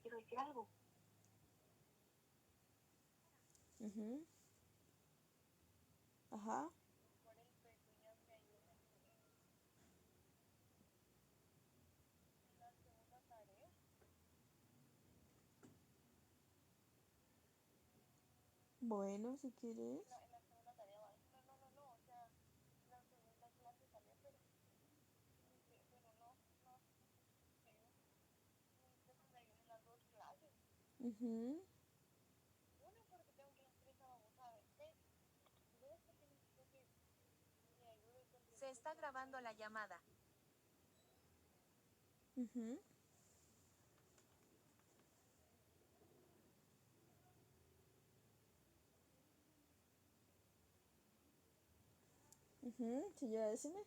quiero decir algo. Ujú. Ajá. Bueno, si quieres. Ujú. Se está grabando la llamada. Ujú. Ujú. Sí, ya decime.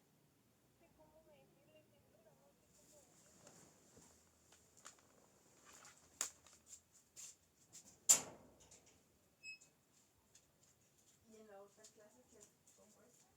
Y en la otra clase que como esta.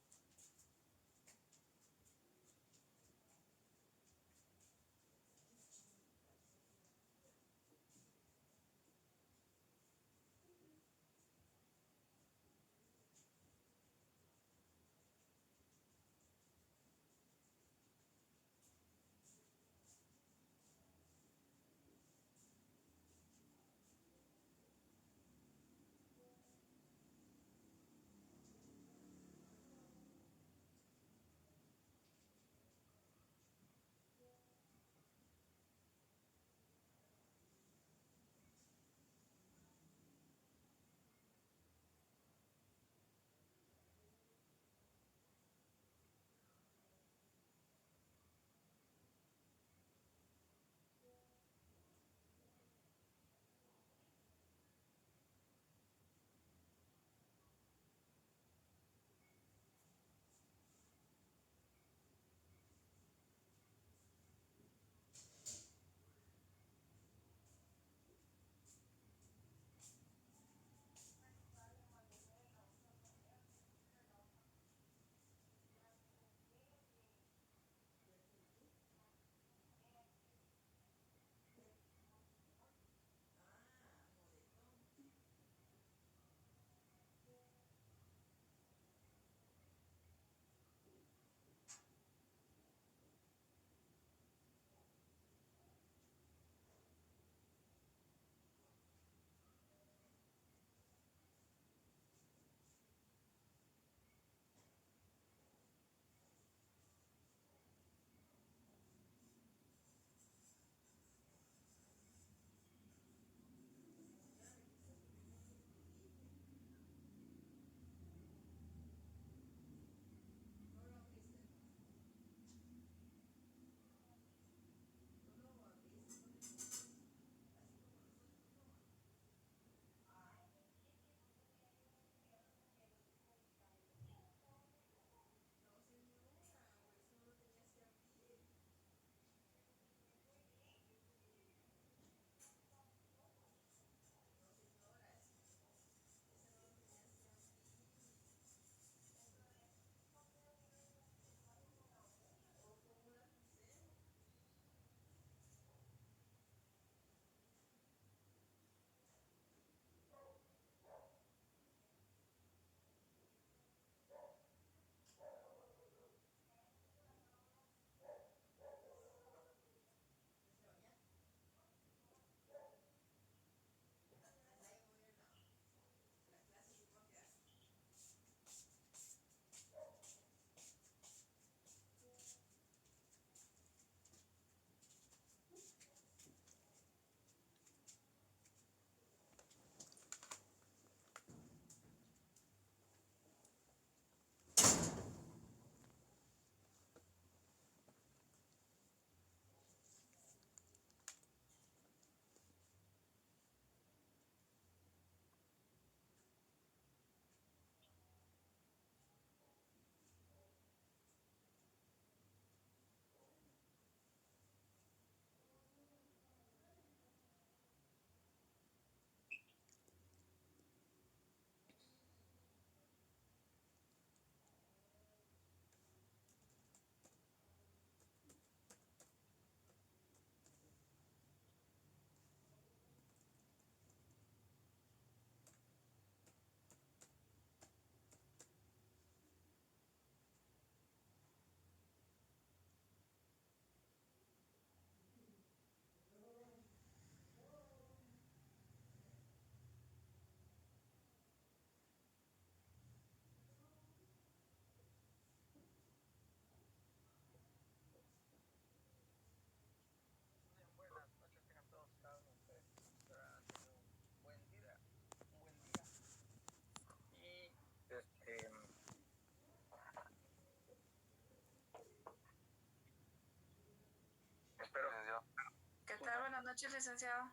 buenas noches, licenciado.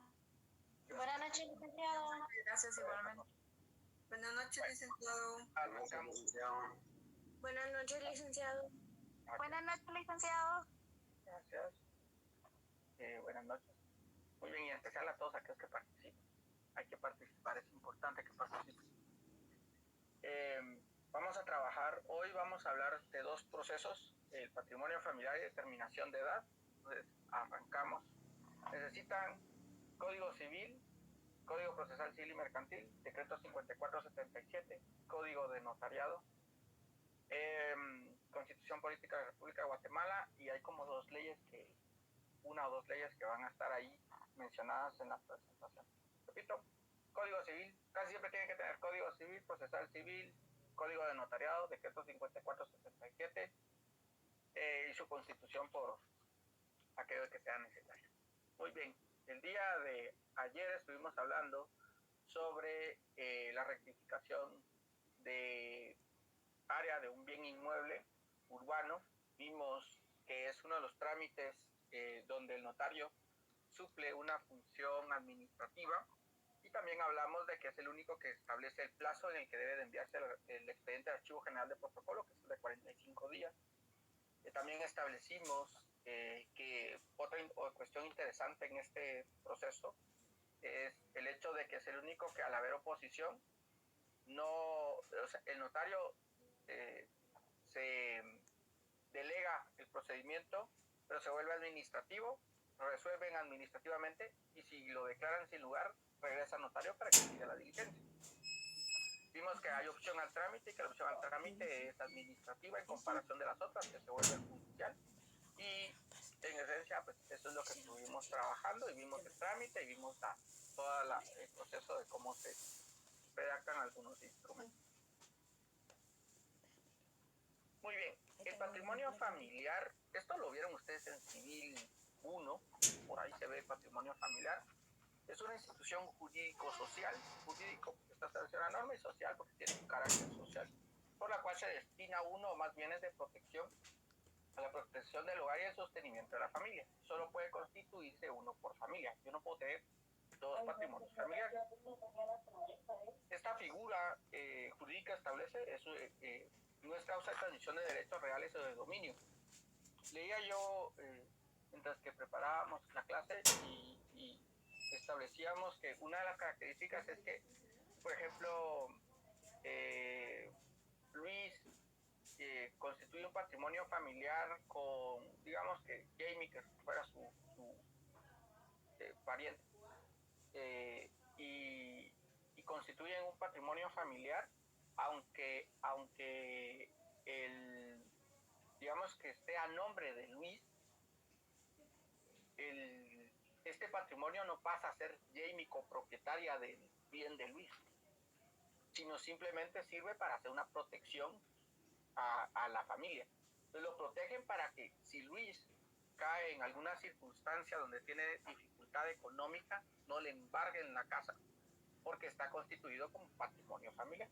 Buenas noches, licenciado. Gracias, igualmente. Buenas noches, licenciado. Buenas noches, licenciado. Buenas noches, licenciado. Gracias. Buenas noches. Muy bien, y en especial a todos aquellos que participan. Hay que participar, es importante que participen. Vamos a trabajar, hoy vamos a hablar de dos procesos, el patrimonio familiar y determinación de edad. Entonces, arrancamos. Necesitan Código Civil, Código Procesal Civil y Mercantil, Decreto 5477, Código de Notariado, Constitución Política de la República de Guatemala, y hay como una o dos leyes que van a estar ahí mencionadas en la presentación. Repito, Código Civil, casi siempre tienen que tener Código Civil, Procesal Civil, Código de Notariado, Decreto 5477, y su constitución por aquello que sea necesario. Muy bien, el día de ayer estuvimos hablando sobre la rectificación de área de un bien inmueble urbano. Vimos que es uno de los trámites donde el notario suple una función administrativa, y también hablamos de que es el único que establece el plazo en el que debe de enviarse el expediente de Archivo General de Protocolo, que es el de 45 días. También establecimos que otra cuestión interesante en este proceso es el hecho de que es el único que, al haber oposición, el notario se delega el procedimiento, pero se vuelve administrativo, lo resuelven administrativamente, y si lo declaran sin lugar, regresa al notario para que siga la diligencia. Vimos que hay opción al trámite, y que la opción al trámite es administrativa en comparación de las otras, que se vuelven judicial. Y en esencia, pues eso es lo que estuvimos trabajando, y vimos el trámite y vimos todo el proceso de cómo se redactan algunos instrumentos. Muy bien, el patrimonio familiar, esto lo vieron ustedes en Civil 1, por ahí se ve el patrimonio familiar. Es una institución jurídico-social, jurídico porque está establecido en la norma, y social porque tiene un carácter social, por la cual se destina uno o más bienes de protección a la protección del hogar y el sostenimiento de la familia. Solo puede constituirse uno por familia. Yo no puedo tener dos patrimonios familiares. Esta figura jurídica establece no es causa de transmisión de derechos reales o de dominio. Leía yo mientras que preparábamos la clase y establecíamos que una de las características es que, por ejemplo, Luis constituye un patrimonio familiar con, digamos que Jamie, que fuera su pariente, y constituyen un patrimonio familiar, aunque digamos que esté a nombre de Luis, este patrimonio no pasa a ser Jamie copropietaria del bien de Luis, sino simplemente sirve para hacer una protección a la familia. Entonces lo protegen para que, si Luis cae en alguna circunstancia donde tiene dificultad económica, no le embarguen la casa, porque está constituido como patrimonio familiar.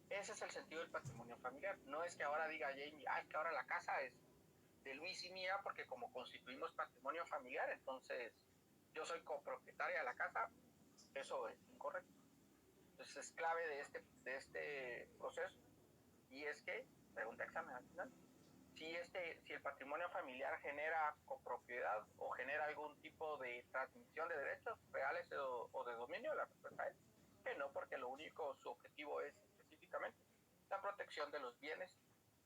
Ese es el sentido del patrimonio familiar. No es que ahora diga Jamie, es que ahora la casa es de Luis y mía, porque como constituimos patrimonio familiar, entonces yo soy copropietaria de la casa. Eso es incorrecto. Entonces es clave de este proceso, y es que, pregunta examen al final, si el patrimonio familiar genera copropiedad o genera algún tipo de transmisión de derechos reales o de dominio. La respuesta es que no, porque su objetivo es específicamente la protección de los bienes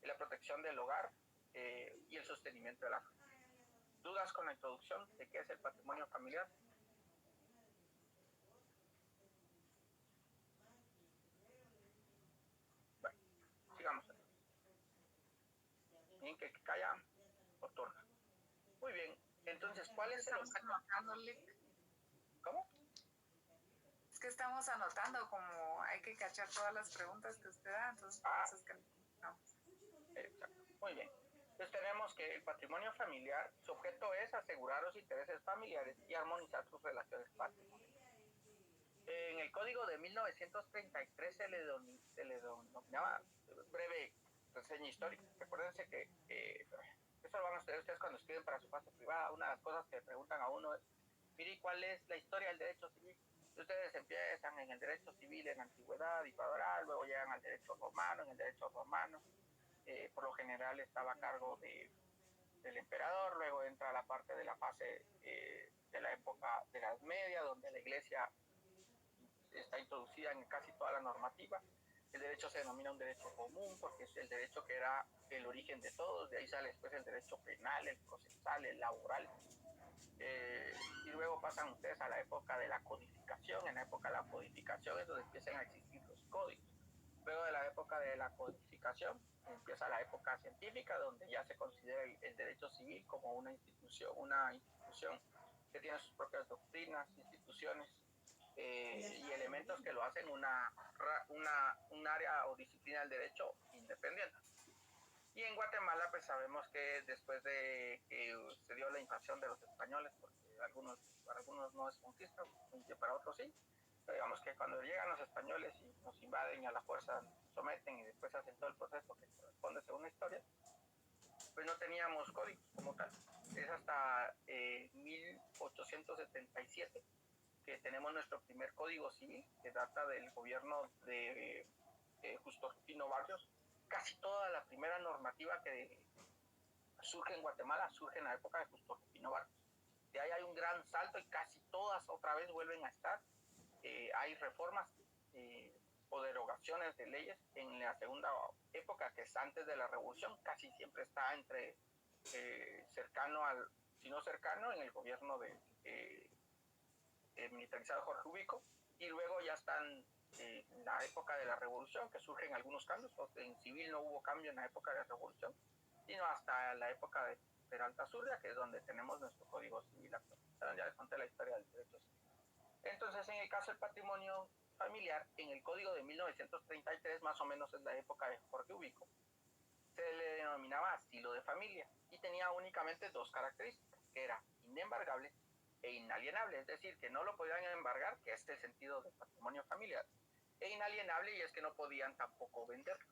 y la protección del hogar y el sostenimiento de la familia. ¿Dudas con la introducción de qué es el patrimonio familiar? Bueno, sigamos. Bien, que calla por turno. Muy bien, entonces, ¿cuál es el objeto? ¿Cómo? Es que estamos anotando, como hay que cachar todas las preguntas que usted da, entonces es que no. Exacto. Muy bien. Entonces tenemos que el patrimonio familiar, su objeto es asegurar los intereses familiares y armonizar sus relaciones patrimoniales. En el Código de 1933 se le denominaba, breve reseña histórica. Recuérdense que eso lo van a estudiar ustedes cuando escriben para su fase privada. Una de las cosas que preguntan a uno es mire cuál es la historia del derecho civil. Ustedes empiezan en el derecho civil en la antigüedad y luego llegan al derecho romano. En el derecho romano, por lo general estaba a cargo del emperador, luego entra la parte de la fase de la época de la Edad Media, donde la iglesia está introducida en casi toda la normativa. El derecho se denomina un derecho común porque es el derecho que era el origen de todos, de ahí sale después el derecho penal, el procesal, el laboral. Y luego pasan ustedes a la época de la codificación. En la época de la codificación es donde empiezan a existir los códigos. Luego de la época de la codificación empieza la época científica, donde ya se considera el derecho civil como una institución que tiene sus propias doctrinas, instituciones y elementos que lo hacen un área o disciplina del derecho independiente. Y en Guatemala, pues sabemos que después de que se dio la invasión de los españoles, porque para algunos no es conquista, y para otros sí, pero digamos que cuando llegan los españoles y nos invaden y a la fuerza nos someten y después hacen todo el proceso que corresponde según la historia, pues no teníamos códigos como tal. Es hasta 1877 que tenemos nuestro primer código civil, que data del gobierno de Justo Rufino Barrios. Casi toda la primera normativa que surge en Guatemala surge en la época de Justo Rufino Barrios. De ahí hay un gran salto y casi todas otra vez vuelven a estar. Hay reformas o derogaciones de leyes en la segunda época, que es antes de la Revolución. Casi siempre está entre cercano al, si no cercano, en el gobierno militarizado Jorge Ubico, y luego ya están en la época de la Revolución, que surgen algunos cambios. En civil no hubo cambio en la época de la Revolución, sino hasta la época de Peralta Zurria, que es donde tenemos nuestro Código Civil actual. Ya les conté la historia del derecho civil. Entonces, en el caso del patrimonio familiar, en el Código de 1933, más o menos es la época de Jorge Ubico, se le denominaba asilo de familia y tenía únicamente dos características, que era inembargable e inalienable, es decir, que no lo podían embargar, que es el sentido del patrimonio familiar, e inalienable, y es que no podían tampoco venderlo,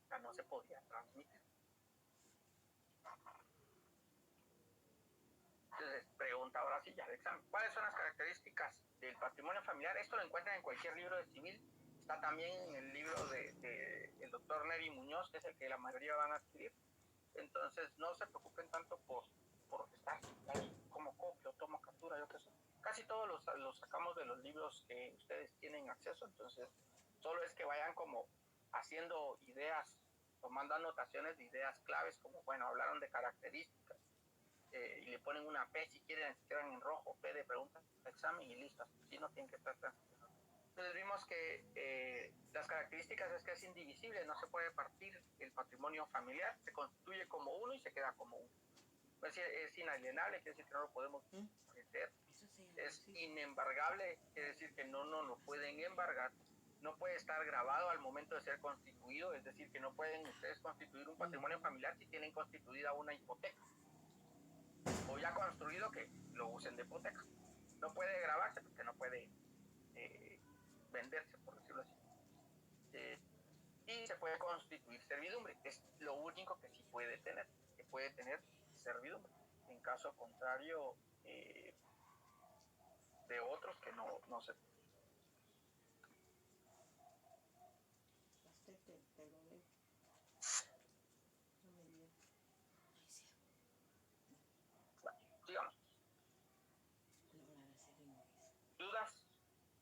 o sea, no se podía transmitir. Entonces, pregunta ahora sí ya de examen, ¿cuáles son las características del patrimonio familiar? Esto lo encuentran en cualquier libro de civil, está también en el libro del doctor Neri Muñoz, que es el que la mayoría van a adquirir. Entonces, no se preocupen tanto por estar ahí como copio, tomo captura, yo qué sé. Casi todos los sacamos de los libros que ustedes tienen acceso, entonces solo es que vayan como haciendo ideas, tomando anotaciones de ideas claves, como, bueno, hablaron de características, y le ponen una P si quieren, escriban en rojo, P de pregunta, examen y listo, si no tienen que estar transcribiendo. Entonces vimos que las características es que es indivisible, no se puede partir el patrimonio familiar, se constituye como uno y se queda como uno. Es decir, es inalienable, quiere decir que no lo podemos vender. Es inembargable, quiere decir que no nos lo pueden embargar. No puede estar grabado al momento de ser constituido, es decir, que no pueden ustedes constituir un patrimonio familiar si tienen constituida una hipoteca. O ya construido, que lo usen de hipoteca. No puede grabarse porque no puede venderse, por decirlo así. Y se puede constituir servidumbre, es lo único que sí puede tener, que puede tener servidumbre. En caso contrario, de otros que no se... Bueno, sigamos.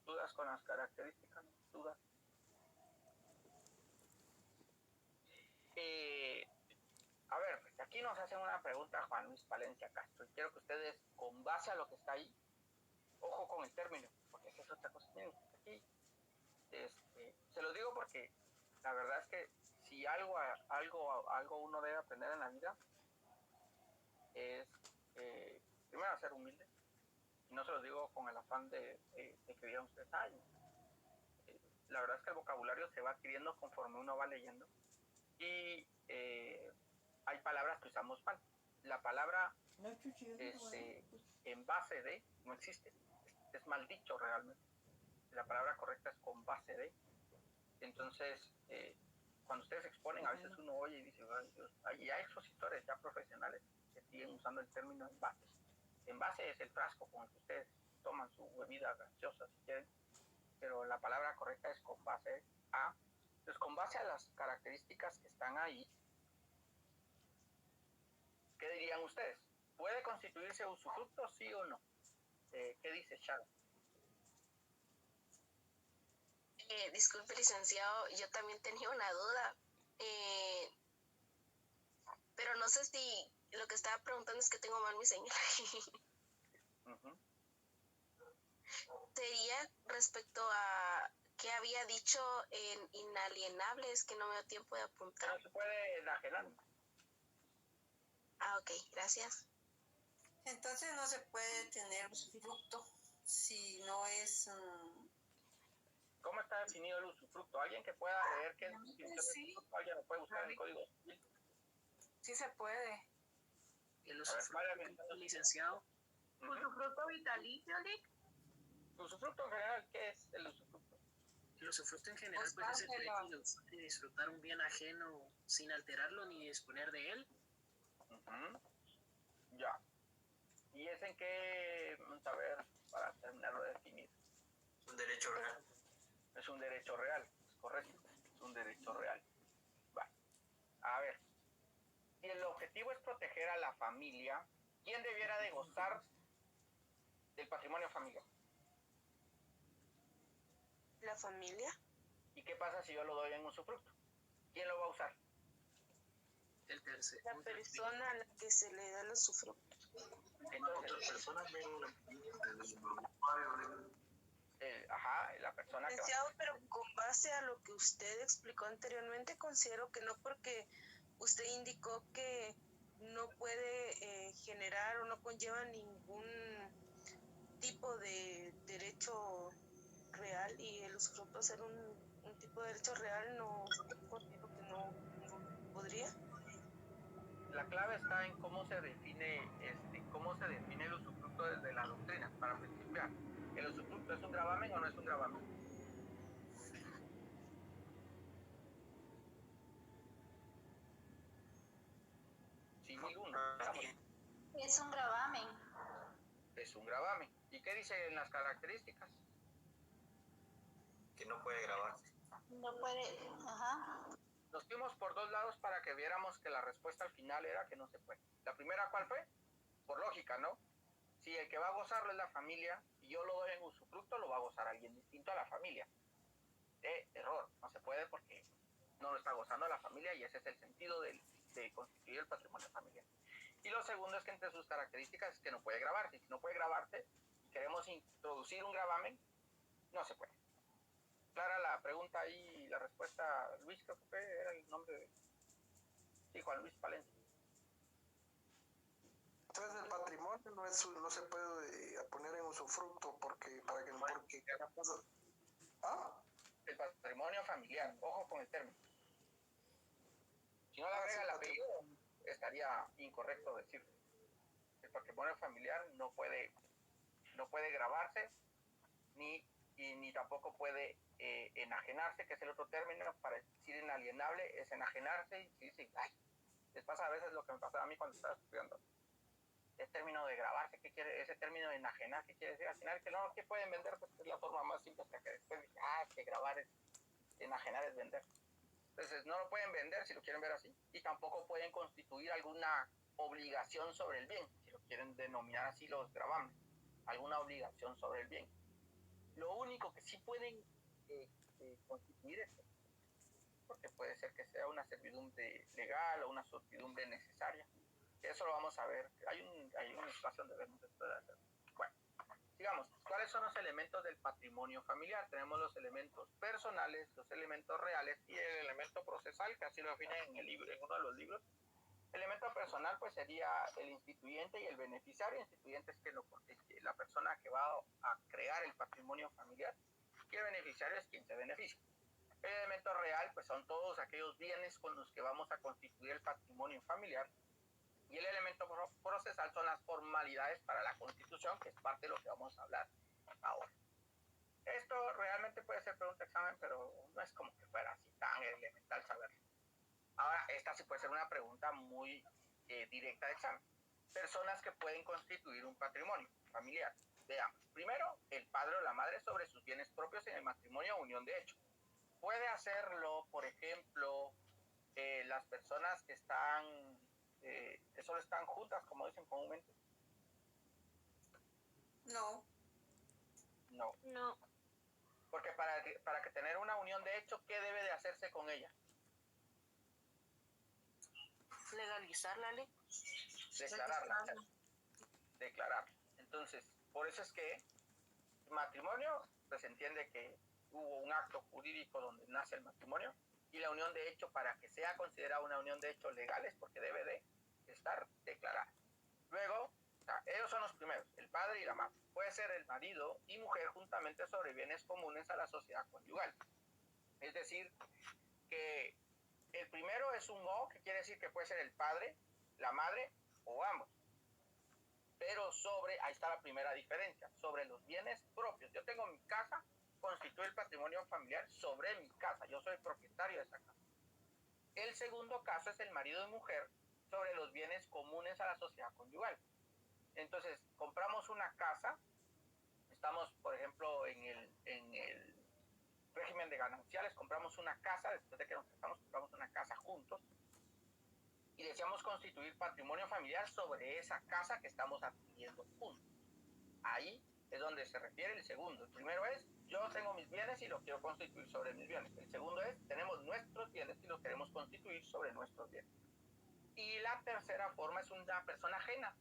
¿Dudas con las características? ¿Dudas? A ver, pues aquí nos hacen una pregunta Juan Luis Palencia Castro, y quiero que ustedes, con base a lo que está ahí, ojo con el término, porque esa es otra cosa. Miren, aquí, se lo digo porque la verdad es que si algo uno debe aprender en la vida es primero ser humilde, y no se lo digo con el afán de que digan ustedes, la verdad es que el vocabulario se va adquiriendo conforme uno va leyendo, y hay palabras que usamos mal. La palabra en base de no existe, es mal dicho realmente. La palabra correcta es con base de. Entonces, cuando ustedes exponen, a veces uno oye y dice, ay Dios, y hay expositores ya profesionales que siguen usando el término en base. envase es el frasco con el que ustedes toman su bebida gaseosa si quieren, pero la palabra correcta es con base a. Entonces, con base a las características que están ahí, ¿qué dirían ustedes? ¿Puede constituirse usufructo, sí o no? ¿Qué dice Sharon? Disculpe, licenciado, yo también tenía una duda. Pero no sé si lo que estaba preguntando es que tengo mal mi señal. Uh-huh. Sería respecto a qué había dicho en inalienables, que no me dio tiempo de apuntar. No se puede enajenar. Ah, ok, gracias. Entonces no se puede tener usufructo si no es... ¿Cómo está definido el usufructo? ¿Alguien que pueda leer qué es el usufructo? ¿Alguien lo puede buscar en el código civil? Sí se puede. El usufructo, licenciado. ¿Usufructo vitalicio, Lick? ¿Usufructo en general? ¿Qué es el usufructo? El usufructo en general pues, es el derecho de disfrutar un bien ajeno sin alterarlo ni disponer de él. Uh-huh. Ya. ¿Y es en qué? Vamos a ver, para terminarlo de definir. Es un derecho real. Es un derecho real, es correcto. Es un derecho real. Vale. A ver. Si el objetivo es proteger a la familia, ¿quién debiera de gozar del patrimonio familiar? ¿La familia? ¿Y qué pasa si yo lo doy en usufructo? ¿Quién lo va a usar? El tercer, La persona a la que se le da el usufructo. Entonces, la persona que Licenciado, pero con base a lo que usted explicó anteriormente, considero que no, porque usted indicó que no puede generar o no conlleva ningún tipo de derecho real, y el usufructo ser un tipo de derecho real, no considero que no podría. la clave está en cómo se define el usufructo desde la doctrina. Para principiar, ¿el usufructo es un gravamen o no es un gravamen? Civil 1. Es un gravamen. Es un gravamen. ¿Y qué dice en las características? Que no puede grabarse. No puede, ajá. Nos fuimos por dos lados para que viéramos que la respuesta al final era que no se puede. La primera, ¿cuál fue? Por lógica, ¿no? Si el que va a gozarlo es la familia y yo lo doy en usufructo, lo va a gozar alguien distinto a la familia. Error, no se puede porque no lo está gozando la familia, y ese es el sentido de constituir el patrimonio familiar. Y lo segundo es que entre sus características es que no puede grabarse. Y si no puede grabarse y queremos introducir un gravamen, no se puede. Clara la pregunta y la respuesta. Luis, creo que era el nombre de... Sí, Juan Luis Palencia. Entonces el patrimonio no se puede poner en usufructo porque ¿ah? El patrimonio familiar, ojo con el término. Si no le agrega el apellido, estaría incorrecto decirlo. El patrimonio familiar no puede grabarse ni tampoco puede enajenarse, que es el otro término para decir inalienable, es enajenarse. Y dicen, ay, les pasa a veces lo que me pasaba a mí cuando estaba estudiando. El término de grabarse, ¿qué quiere? Ese término de enajenar, ¿qué quiere decir? Al final, que no, ¿qué pueden vender? Pues es la forma más simple, hasta que después dije, que grabar es, enajenar es vender. Entonces, no lo pueden vender si lo quieren ver así, y tampoco pueden constituir alguna obligación sobre el bien, si lo quieren denominar así los gravamen, alguna obligación sobre el bien. Lo único que sí pueden constituir es, porque puede ser que sea una servidumbre legal o una servidumbre necesaria. Eso lo vamos a ver. Hay un espacio donde vemos esto de hacer. Bueno, sigamos. ¿Cuáles son los elementos del patrimonio familiar? Tenemos los elementos personales, los elementos reales y el elemento procesal, que así lo definen en el libro, en uno de los libros. El elemento personal pues sería el instituyente y el beneficiario. El instituyente es la persona que va a crear el patrimonio familiar, y el beneficiario es quien se beneficia. El elemento real pues son todos aquellos bienes con los que vamos a constituir el patrimonio familiar. Y el elemento procesal son las formalidades para la constitución, que es parte de lo que vamos a hablar ahora. Esto realmente puede ser pregunta de examen, pero no es como que fuera así tan elemental saberlo. Ahora, esta sí puede ser una pregunta muy directa de examen. Personas que pueden constituir un patrimonio familiar. Veamos. Primero, el padre o la madre sobre sus bienes propios en el matrimonio o unión de hecho. Puede hacerlo, por ejemplo, las personas que están, que solo están juntas, como dicen comúnmente. No. No. No. Porque para que tener una unión de hecho, ¿qué debe de hacerse con ella? Legalizarla, ¿le? Declararla. Entonces, por eso es que matrimonio, pues se entiende que hubo un acto jurídico donde nace el matrimonio, y la unión de hecho, para que sea considerada una unión de hecho legal, es porque debe de estar declarada. Luego, ellos son los primeros, el padre y la madre. Puede ser el marido y mujer juntamente sobre bienes comunes a la sociedad conyugal. Es decir, que el primero es un o, que quiere decir que puede ser el padre, la madre o ambos. Pero ahí está la primera diferencia, sobre los bienes propios. Yo tengo mi casa, constituye el patrimonio familiar sobre mi casa, yo soy propietario de esa casa. El segundo caso es el marido y mujer sobre los bienes comunes a la sociedad conyugal. Entonces, compramos una casa, estamos, por ejemplo, en el régimen de gananciales, compramos una casa, después de que nos casamos, compramos una casa juntos, y deseamos constituir patrimonio familiar sobre esa casa que estamos adquiriendo juntos. Ahí es donde se refiere el segundo. El primero es, yo tengo mis bienes y los quiero constituir sobre mis bienes. El segundo es, tenemos nuestros bienes y los queremos constituir sobre nuestros bienes. Y la tercera forma es una persona ajena,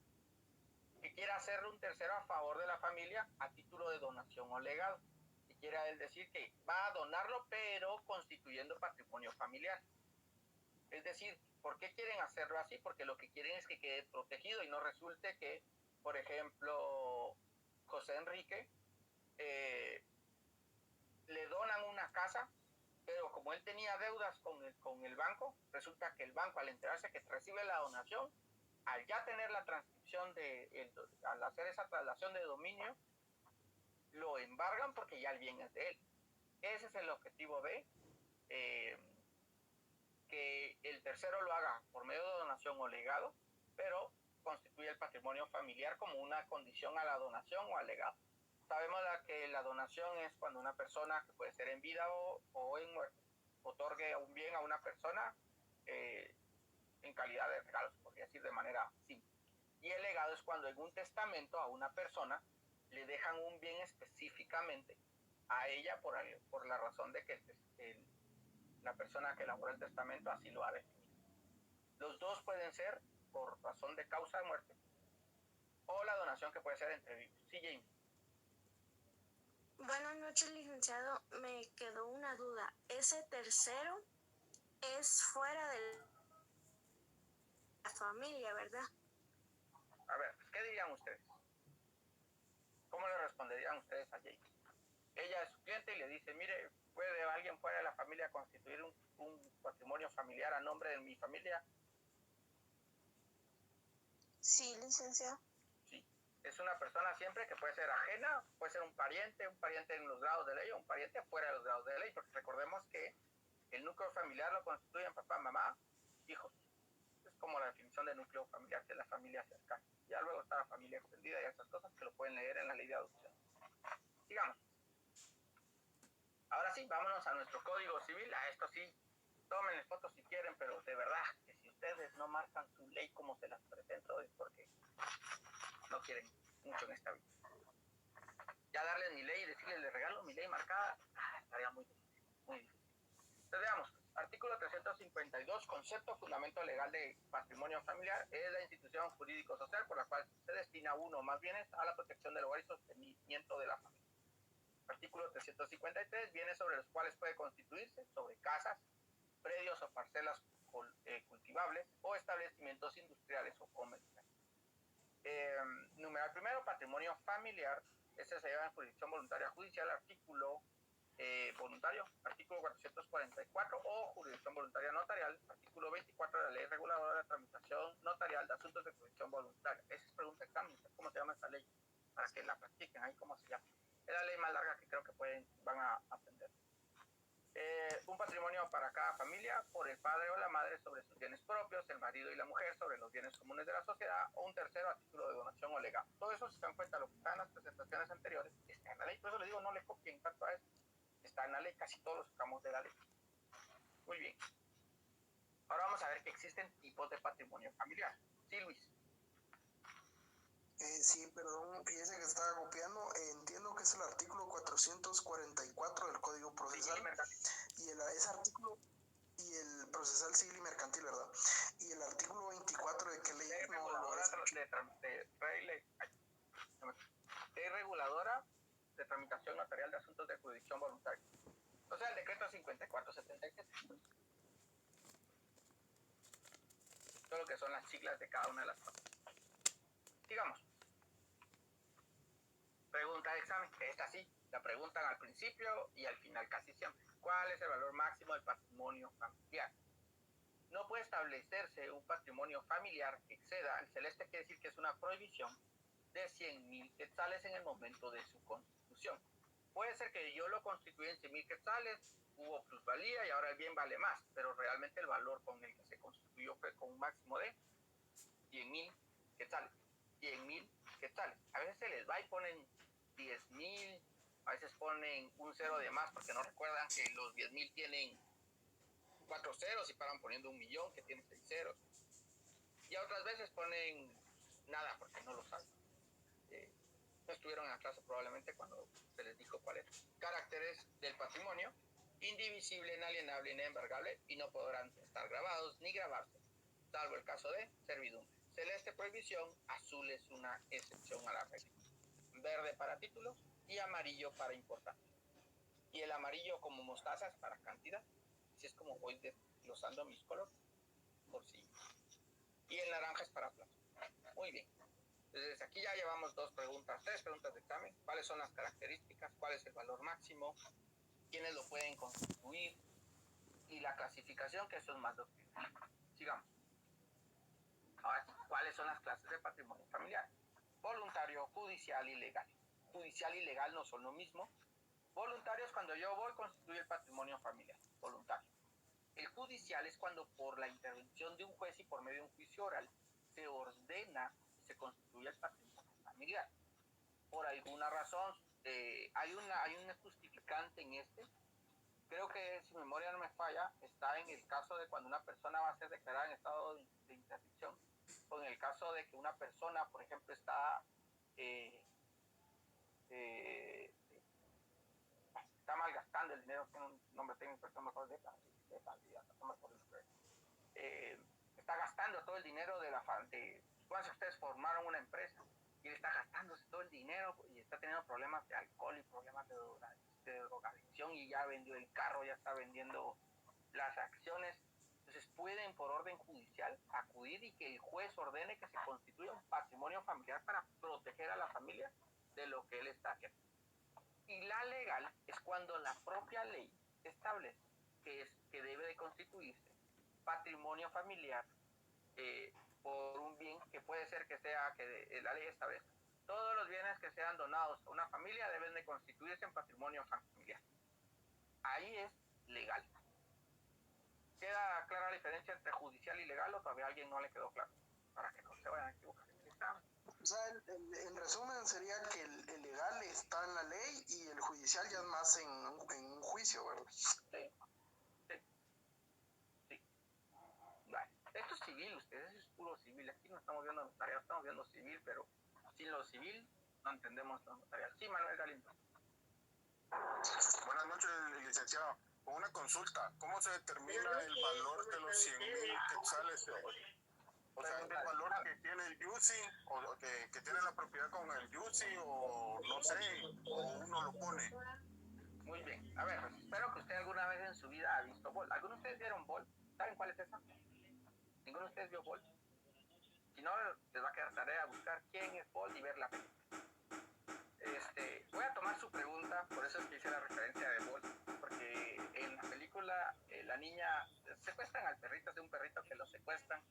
que quiera hacerle un tercero a favor de la familia a título de donación o legado. Que quiera él decir que va a donarlo, pero constituyendo patrimonio familiar. Es decir, ¿por qué quieren hacerlo así? Porque lo que quieren es que quede protegido y no resulte que, por ejemplo, José Enrique le donan una casa, pero como él tenía deudas con el banco, resulta que el banco, al enterarse que recibe la donación, al ya tener la transcripción al hacer esa traslación de dominio, lo embargan porque ya el bien es de él. Ese es el objetivo de que el tercero lo haga por medio de donación o legado, pero constituye el patrimonio familiar como una condición a la donación o al legado. Sabemos que la donación es cuando una persona, que puede ser en vida o en muerte, otorgue un bien a una persona en calidad de regalo, se podría decir de manera simple. Y el legado es cuando en un testamento a una persona le dejan un bien específicamente a ella por la razón de que la persona que elaboró el testamento así lo ha definido. Los dos pueden ser por razón de causa de muerte o la donación, que puede ser entre vivos. Sí, James. Buenas noches, licenciado. Me quedó una duda. Ese tercero es fuera de la familia, ¿verdad? A ver, ¿qué dirían ustedes? ¿Cómo le responderían ustedes a James? Ella es su cliente y le dice, mire, ¿puede alguien fuera de la familia constituir un patrimonio familiar a nombre de mi familia? Sí, licenciado. Sí. Es una persona siempre que puede ser ajena, puede ser un pariente en los grados de ley o un pariente fuera de los grados de ley, porque recordemos que el núcleo familiar lo constituyen papá, mamá, hijos. Es como la definición de núcleo familiar, que es la familia cercana. Ya luego está la familia extendida y esas cosas que lo pueden leer en la ley de adopción. Sigamos. Ahora sí, vámonos a nuestro código civil. A esto sí, tómenle fotos si quieren, pero de verdad que si ustedes no marcan su ley como se las presento es porque no quieren mucho en esta vida. Ya darles mi ley y decirles, les regalo mi ley marcada, estaría muy difícil, muy difícil. Entonces veamos, artículo 352, concepto fundamento legal de patrimonio familiar, es la institución jurídico-social por la cual se destina uno o más bienes a la protección del hogar y sostenimiento de la familia. Artículo 353, bienes sobre los cuales puede constituirse sobre casas, predios o parcelas cultivables o establecimientos industriales o comerciales. Numeral primero, patrimonio familiar. Este se lleva en jurisdicción voluntaria judicial, artículo voluntario, artículo 444, o jurisdicción voluntaria notarial, artículo 24 de la ley reguladora de la tramitación notarial de asuntos de jurisdicción voluntaria. Esa es pregunta examen, ¿cómo se llama esta ley? Para que la practiquen ahí, ¿cómo se llama? Es la ley más larga que creo que van a aprender. Un patrimonio para cada familia por el padre o la madre sobre sus bienes propios, el marido y la mujer sobre los bienes comunes de la sociedad, o un tercero a título de donación o legado. Todo eso, si se dan cuenta, lo que está en las presentaciones anteriores, está en la ley. Por eso les digo, no le copien tanto a eso. Está en la ley, casi todos lo sacamos de la ley. Muy bien. Ahora vamos a ver que existen tipos de patrimonio familiar. Sí, Luis. Sí, perdón, fíjese que estaba copiando. Entiendo que es el artículo 444 del Código Procesal. Y ese artículo, y el procesal civil y mercantil, ¿verdad? Y el artículo 24 de qué ley Ley reguladora de tramitación notarial de asuntos de jurisdicción voluntaria. O sea, el decreto 5477. Todo lo que son las siglas de cada una de las cosas. Digamos. Pregunta de examen. Esta sí, la preguntan al principio y al final casi siempre. ¿Cuál es el valor máximo del patrimonio familiar? No puede establecerse un patrimonio familiar que exceda, el celeste quiere decir que es una prohibición, de 100,000 quetzales en el momento de su constitución. Puede ser que yo lo constituí en 100,000 quetzales, hubo plusvalía y ahora el bien vale más, pero realmente el valor con el que se constituyó fue con un máximo de 100,000 quetzales. 100,000 quetzales. A veces se les va y ponen 10,000, a veces ponen un cero de más porque no recuerdan que los 10,000 tienen 4 ceros y paran poniendo 1,000,000 que tiene 6 ceros. Y otras veces ponen nada porque no lo saben. No estuvieron en la clase probablemente cuando se les dijo cuál era. Caracteres del patrimonio: indivisible, inalienable, inembargable, y no podrán estar grabados ni grabarse, salvo el caso de servidumbre. Celeste prohibición, azul es una excepción a la regla. Verde para títulos y amarillo para importancia. Y el amarillo como mostaza es para cantidad. Así es como voy desglosando mis colores, por si. Y el naranja es para plazo. Muy bien. Entonces aquí ya llevamos tres preguntas de examen. ¿Cuáles son las características? ¿Cuál es el valor máximo? ¿Quiénes lo pueden constituir? Y la clasificación, que eso es más doctrina. Sigamos. Ahora, ¿cuáles son las clases de patrimonio familiar? Voluntario, judicial y legal. Judicial y legal no son lo mismo. Voluntario es cuando yo voy a constituir el patrimonio familiar. Voluntario. El judicial es cuando por la intervención de un juez y por medio de un juicio oral se ordena y se constituye el patrimonio familiar. Por alguna razón, hay un justificante en este. Creo que, si mi memoria no me falla, está en el caso de cuando una persona va a ser declarada en estado de interdicción, o en el caso de que una persona, por ejemplo, está malgastando el dinero, tiene un nombre técnico, no me acuerdo está gastando todo el dinero de cuando ustedes formaron una empresa y él está gastándose todo el dinero y está teniendo problemas de alcohol y problemas de drogadicción y ya vendió el carro, ya está vendiendo las acciones. Entonces pueden por orden judicial acudir y que el juez ordene que se constituya un patrimonio familiar para proteger a la familia de lo que él está haciendo. Y la legal es cuando la propia ley establece que debe de constituirse patrimonio familiar por un bien que puede ser que sea que la ley establezca. Todos los bienes que sean donados a una familia deben de constituirse en patrimonio familiar. Ahí es legal. ¿Queda clara la diferencia entre judicial y legal o todavía a alguien no le quedó claro? Para que no se vayan a equivocar en el examen. O sea, en resumen sería que el legal está en la ley y el judicial ya es más en un juicio, ¿verdad? Sí. Vale. Esto es civil, ustedes, es puro civil. Aquí no estamos viendo notarial, estamos viendo civil, pero sin lo civil no entendemos lo notarial. Sí, Manuel Galindo. Buenas noches, licenciado. Una consulta, ¿cómo se determina el valor de los 100,000 quetzales? O sea, el valor que tiene el UCI, o que tiene la propiedad con el UCI, o no sé, o uno lo pone. Muy bien. A ver, pues espero que usted alguna vez en su vida ha visto Bol. ¿Algunos de ustedes vieron Bol? ¿Saben cuál es esa? ¿Ninguno de ustedes vio Bol? Si no, les va a quedar tarea buscar quién es Bol y ver la película. Voy a tomar su pregunta, por eso es que hice la referencia de Bol, porque en la película la niña secuestran al perrito, es de un perrito que lo secuestran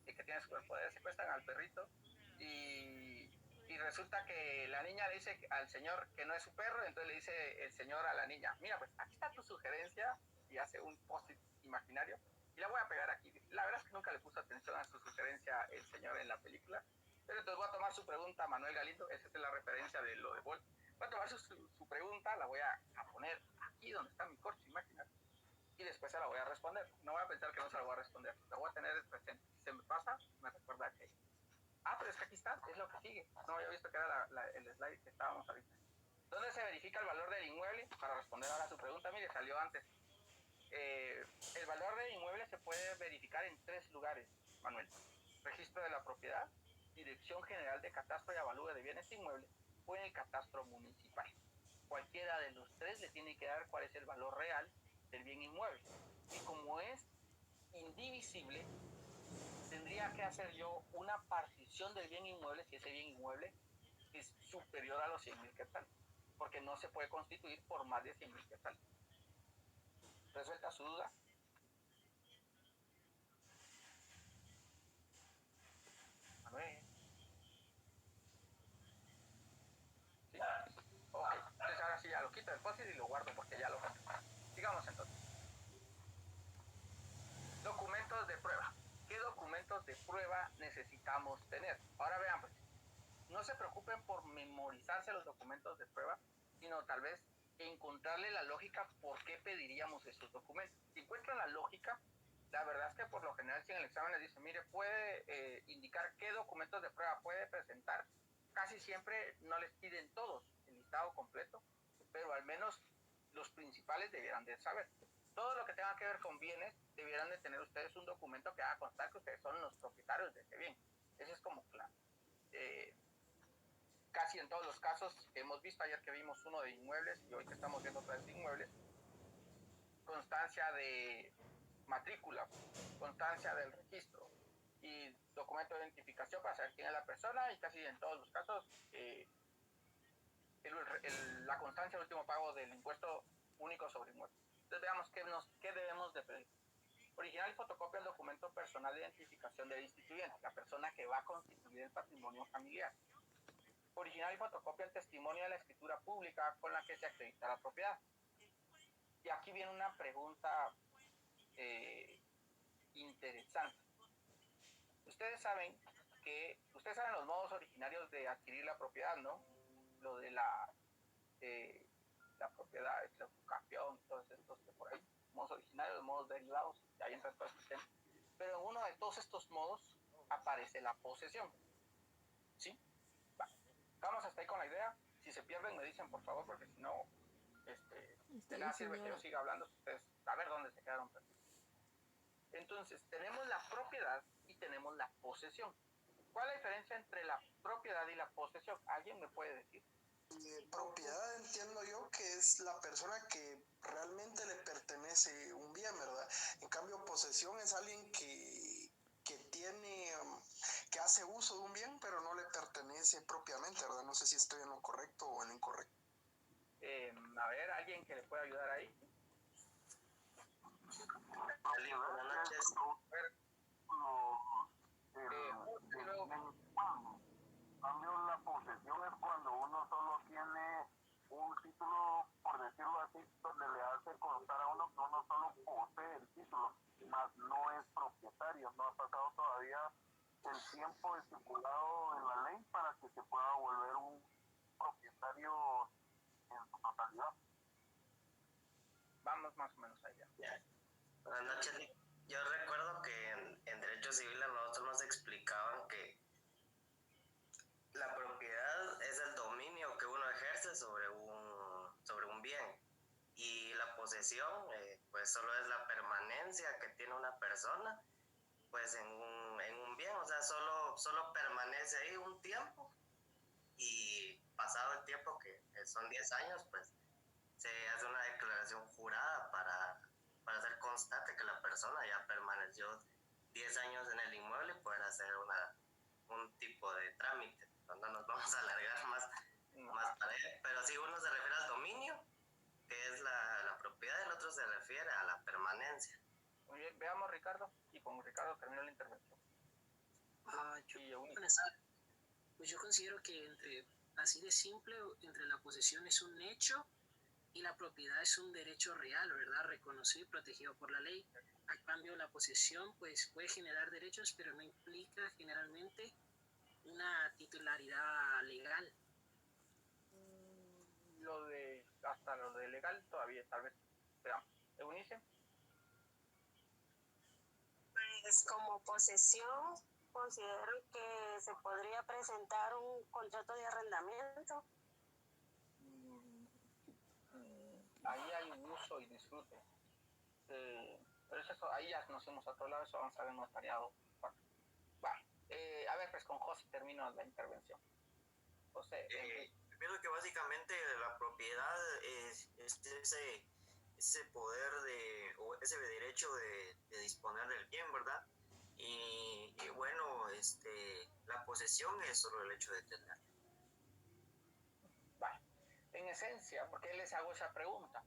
y que tiene superpoderes, secuestran al perrito y resulta que la niña le dice al señor que no es su perro, entonces le dice el señor a la niña, mira, pues aquí está tu sugerencia, y hace un post-it imaginario, y la voy a pegar aquí. La verdad es que nunca le puso atención a su sugerencia el señor en la película, pero entonces voy a tomar su pregunta a Manuel Galindo, esa es la referencia de lo de Bolt. Voy a tomar su pregunta, la voy a poner aquí donde está mi corcho imaginario, y después se la voy a responder. No voy a pensar que no se la voy a responder, la voy a tener presente. Si se me pasa, me recuerda que... pero es que aquí está, es lo que sigue. No había visto que era el slide que estábamos ahorita. ¿Dónde se verifica el valor del inmueble? Para responder ahora a su pregunta, mire, salió antes. El valor del inmueble se puede verificar en 3 lugares, Manuel. Registro de la propiedad, Dirección General de Catastro y Avalúo de Bienes Inmuebles, o en el catastro municipal. Cualquiera de los 3 le tiene que dar cuál es el valor real del bien inmueble. Y como es indivisible, tendría que hacer yo una partición del bien inmueble si ese bien inmueble es superior a los 100,000 quetzales, porque no se puede constituir por más de 100,000 quetzales. ¿Resuelta su duda? A ver. ¿Sí? Ok, entonces ahora sí ya lo quito del post y lo guardo porque ya lo conté. Sigamos entonces. Documentos de prueba. ¿Qué documentos de prueba necesitamos tener? Ahora vean, pues, no se preocupen por memorizarse los documentos de prueba, sino tal vez encontrarle la lógica por qué pediríamos esos documentos. Si encuentran la lógica, la verdad es que por lo general si en el examen les dice, mire, puede indicar qué documentos de prueba puede presentar, casi siempre no les piden todos el listado completo, pero al menos los principales debieran de saber. Todo lo que tenga que ver con bienes, debieran de tener ustedes un documento que haga constar que ustedes son los propietarios de ese bien. Eso es como claro. Casi en todos los casos que hemos visto, ayer que vimos uno de inmuebles y hoy que estamos viendo otra vez de inmuebles, constancia de matrícula, constancia del registro y documento de identificación para saber quién es la persona, y casi en todos los casos la constancia del último pago del impuesto único sobre inmuebles. Entonces veamos qué debemos de pedir. Original y fotocopia del documento personal de identificación del instituyente, la persona que va a constituir el patrimonio familiar. Original y fotocopia del testimonio de la escritura pública con la que se acredita la propiedad. Y aquí viene una pregunta interesante. Ustedes saben los modos originarios de adquirir la propiedad, ¿no? Lo de la propiedad, el campeón, todos estos que por ahí, modos originarios, modos derivados, y ahí entra todo el sistema. Pero en uno de todos estos modos aparece la posesión. ¿Sí? Vamos hasta ahí con la idea. Si se pierden me dicen por favor, porque si no de nada sirve que yo siga hablando, ustedes a ver dónde se quedaron perdidos. Entonces tenemos la propiedad y tenemos la posesión. ¿Cuál es la diferencia entre la propiedad y la posesión? ¿Alguien me puede decir? Propiedad entiendo yo que es la persona que realmente le pertenece un bien, ¿verdad? En cambio posesión es alguien que tiene, que hace uso de un bien, pero no le pertenece propiamente, ¿verdad? No sé si estoy en lo correcto o en lo incorrecto. A ver, ¿alguien que le pueda ayudar ahí? Buenas noches. Cambio, la posesión es cuando uno solo tiene un título, por decirlo así, donde le hace constar a uno que uno solo posee el título, más no es propietario. No ha pasado todavía el tiempo estipulado en la ley para que se pueda volver un propietario en su totalidad. Vamos más o menos allá. Buenas noches. Yo recuerdo que en Derecho Civil a nosotros nos explicaban que la propiedad es el dominio que uno ejerce sobre un bien, y la posesión pues solo es la permanencia que tiene una persona pues en un bien, o sea, solo permanece ahí un tiempo, y pasado el tiempo, que son 10 años, pues se hace una declaración jurada para hacer constante que la persona ya permaneció 10 años en el inmueble y poder hacer un tipo de trámite. No nos vamos a alargar más para allá, pero si uno se refiere al dominio, que es la propiedad, el otro se refiere a la permanencia. Muy bien, veamos Ricardo, y con Ricardo termino la intervención. Pues yo considero que así de simple, entre la posesión es un hecho y la propiedad es un derecho real, ¿verdad? Reconocido y protegido por la ley. A cambio, la posesión pues puede generar derechos, pero no implica generalmente una titularidad legal. Hasta lo de legal todavía, tal vez. Veamos. Eunice. Pues como posesión, considero que se podría presentar un contrato de arrendamiento. Ahí hay un uso y disfrute. Pero eso, ahí ya nos hemos a otro lado, eso vamos a ver notariado. A ver, pues con José termino la intervención. José. Pienso que básicamente la propiedad es ese poder o ese derecho de disponer del bien, ¿verdad? Y bueno, la posesión es solo el hecho de tener. Vale. En esencia, ¿por qué les hago esa pregunta?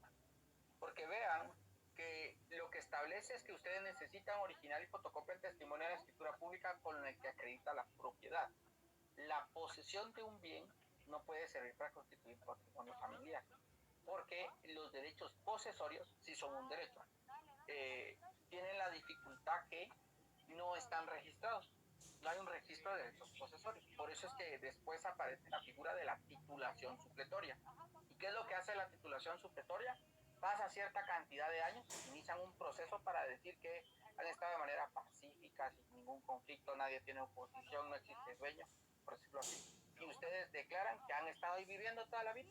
Porque vean que lo que establece es que ustedes necesitan original y fotocopia del testimonio de la escritura pública con el que acredita la propiedad. La posesión de un bien no puede servir para constituir patrimonio familiar, porque los derechos posesorios sí son un derecho. Tienen la dificultad que no están registrados. No hay un registro de derechos posesorios. Por eso es que después aparece la figura de la titulación supletoria. ¿Y qué es lo que hace la titulación supletoria? Pasa cierta cantidad de años, inician un proceso para decir que han estado de manera pacífica, sin ningún conflicto, nadie tiene oposición, no existe dueño, por decirlo así. Y ustedes declaran que han estado ahí viviendo toda la vida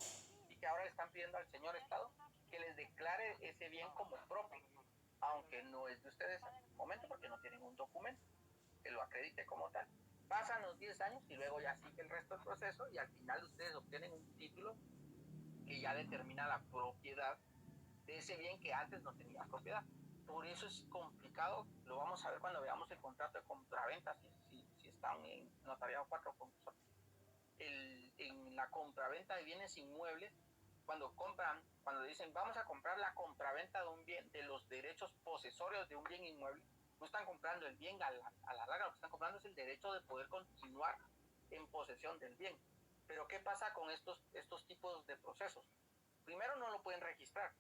y que ahora le están pidiendo al señor Estado que les declare ese bien como propio, aunque no es de ustedes en este momento porque no tienen un documento que lo acredite como tal. Pasan los 10 años y luego ya sigue el resto del proceso y al final ustedes obtienen un título que ya determina la propiedad de ese bien que antes no tenía propiedad. Por eso es complicado, lo vamos a ver cuando veamos el contrato de compraventa, si están en notariado 4 con nosotros. En la compraventa de bienes inmuebles, cuando dicen vamos a comprar la compraventa de un bien, de los derechos posesorios de un bien inmueble, no están comprando el bien a la larga, lo que están comprando es el derecho de poder continuar en posesión del bien. Pero ¿qué pasa con estos tipos de procesos? Primero, no lo pueden registrar,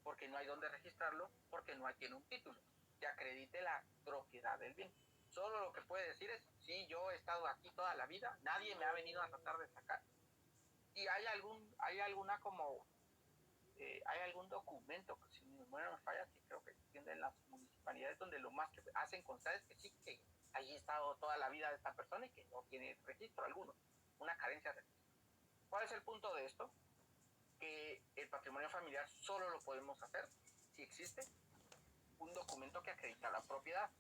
porque no hay dónde registrarlo, porque no tiene un título que acredite la propiedad del bien. Solo lo que puede decir es, sí, yo he estado aquí toda la vida, nadie me ha venido a tratar de sacar. Y hay algún documento, que si mi memoria no me falla, que creo que tienen las municipalidades, donde lo más que hacen constar es que sí, que allí ha estado toda la vida de esta persona y que no tiene registro alguno, una carencia de registro. ¿Cuál es el punto de esto? Que el patrimonio familiar solo lo podemos hacer si existe un documento que acredita la propiedad.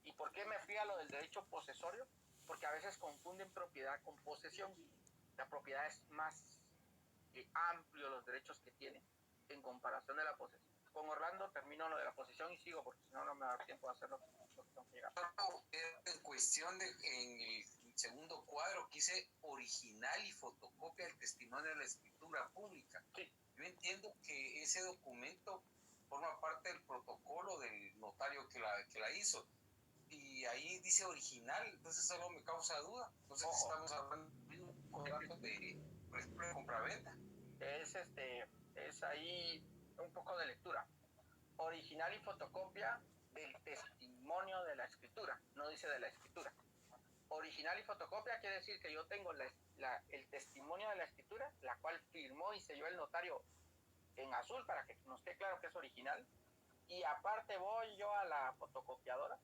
¿Y por qué me fui a lo del derecho posesorio? Porque a veces confunden propiedad con posesión. La propiedad es más amplio los derechos que tiene en comparación de la posesión. Con Orlando termino lo de la posesión y sigo, porque si no, no me da tiempo de hacer lo que tengo que llegar. En cuestión en el segundo cuadro que dice original y fotocopia del testimonio de la escritura pública. Sí. Yo entiendo que ese documento forma parte del protocolo del notario que la hizo. Y ahí dice original, entonces solo me causa duda. Entonces estamos hablando de un contrato de, por ejemplo, de compraventa. Es ahí un poco de lectura. Original y fotocopia del testimonio de la escritura, no dice de la escritura. Original y fotocopia quiere decir que yo tengo el testimonio de la escritura, la cual firmó y selló el notario en azul para que nos quede claro que es original, y aparte voy yo a la fotocopiadora,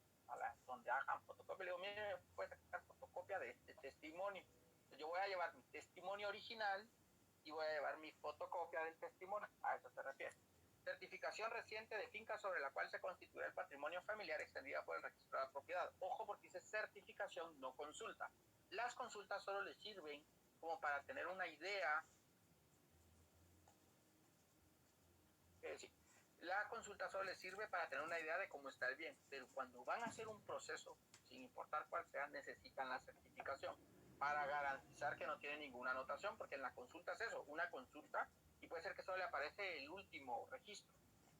donde hagan fotocopia, le digo, mire, ¿me puede sacar fotocopia de este testimonio? Entonces yo voy a llevar mi testimonio original y voy a llevar mi fotocopia del testimonio, a eso se refiere. Certificación reciente de finca sobre la cual se constituye el patrimonio familiar extendida por el registro de la propiedad. Ojo, porque dice certificación, no consulta. Las consultas solo les sirven como para tener una idea. La consulta solo les sirve para tener una idea de cómo está el bien, pero cuando van a hacer un proceso, sin importar cuál sea, necesitan la certificación para garantizar que no tiene ninguna anotación, porque en la consulta es eso, una consulta, y puede ser que solo le aparece el último registro.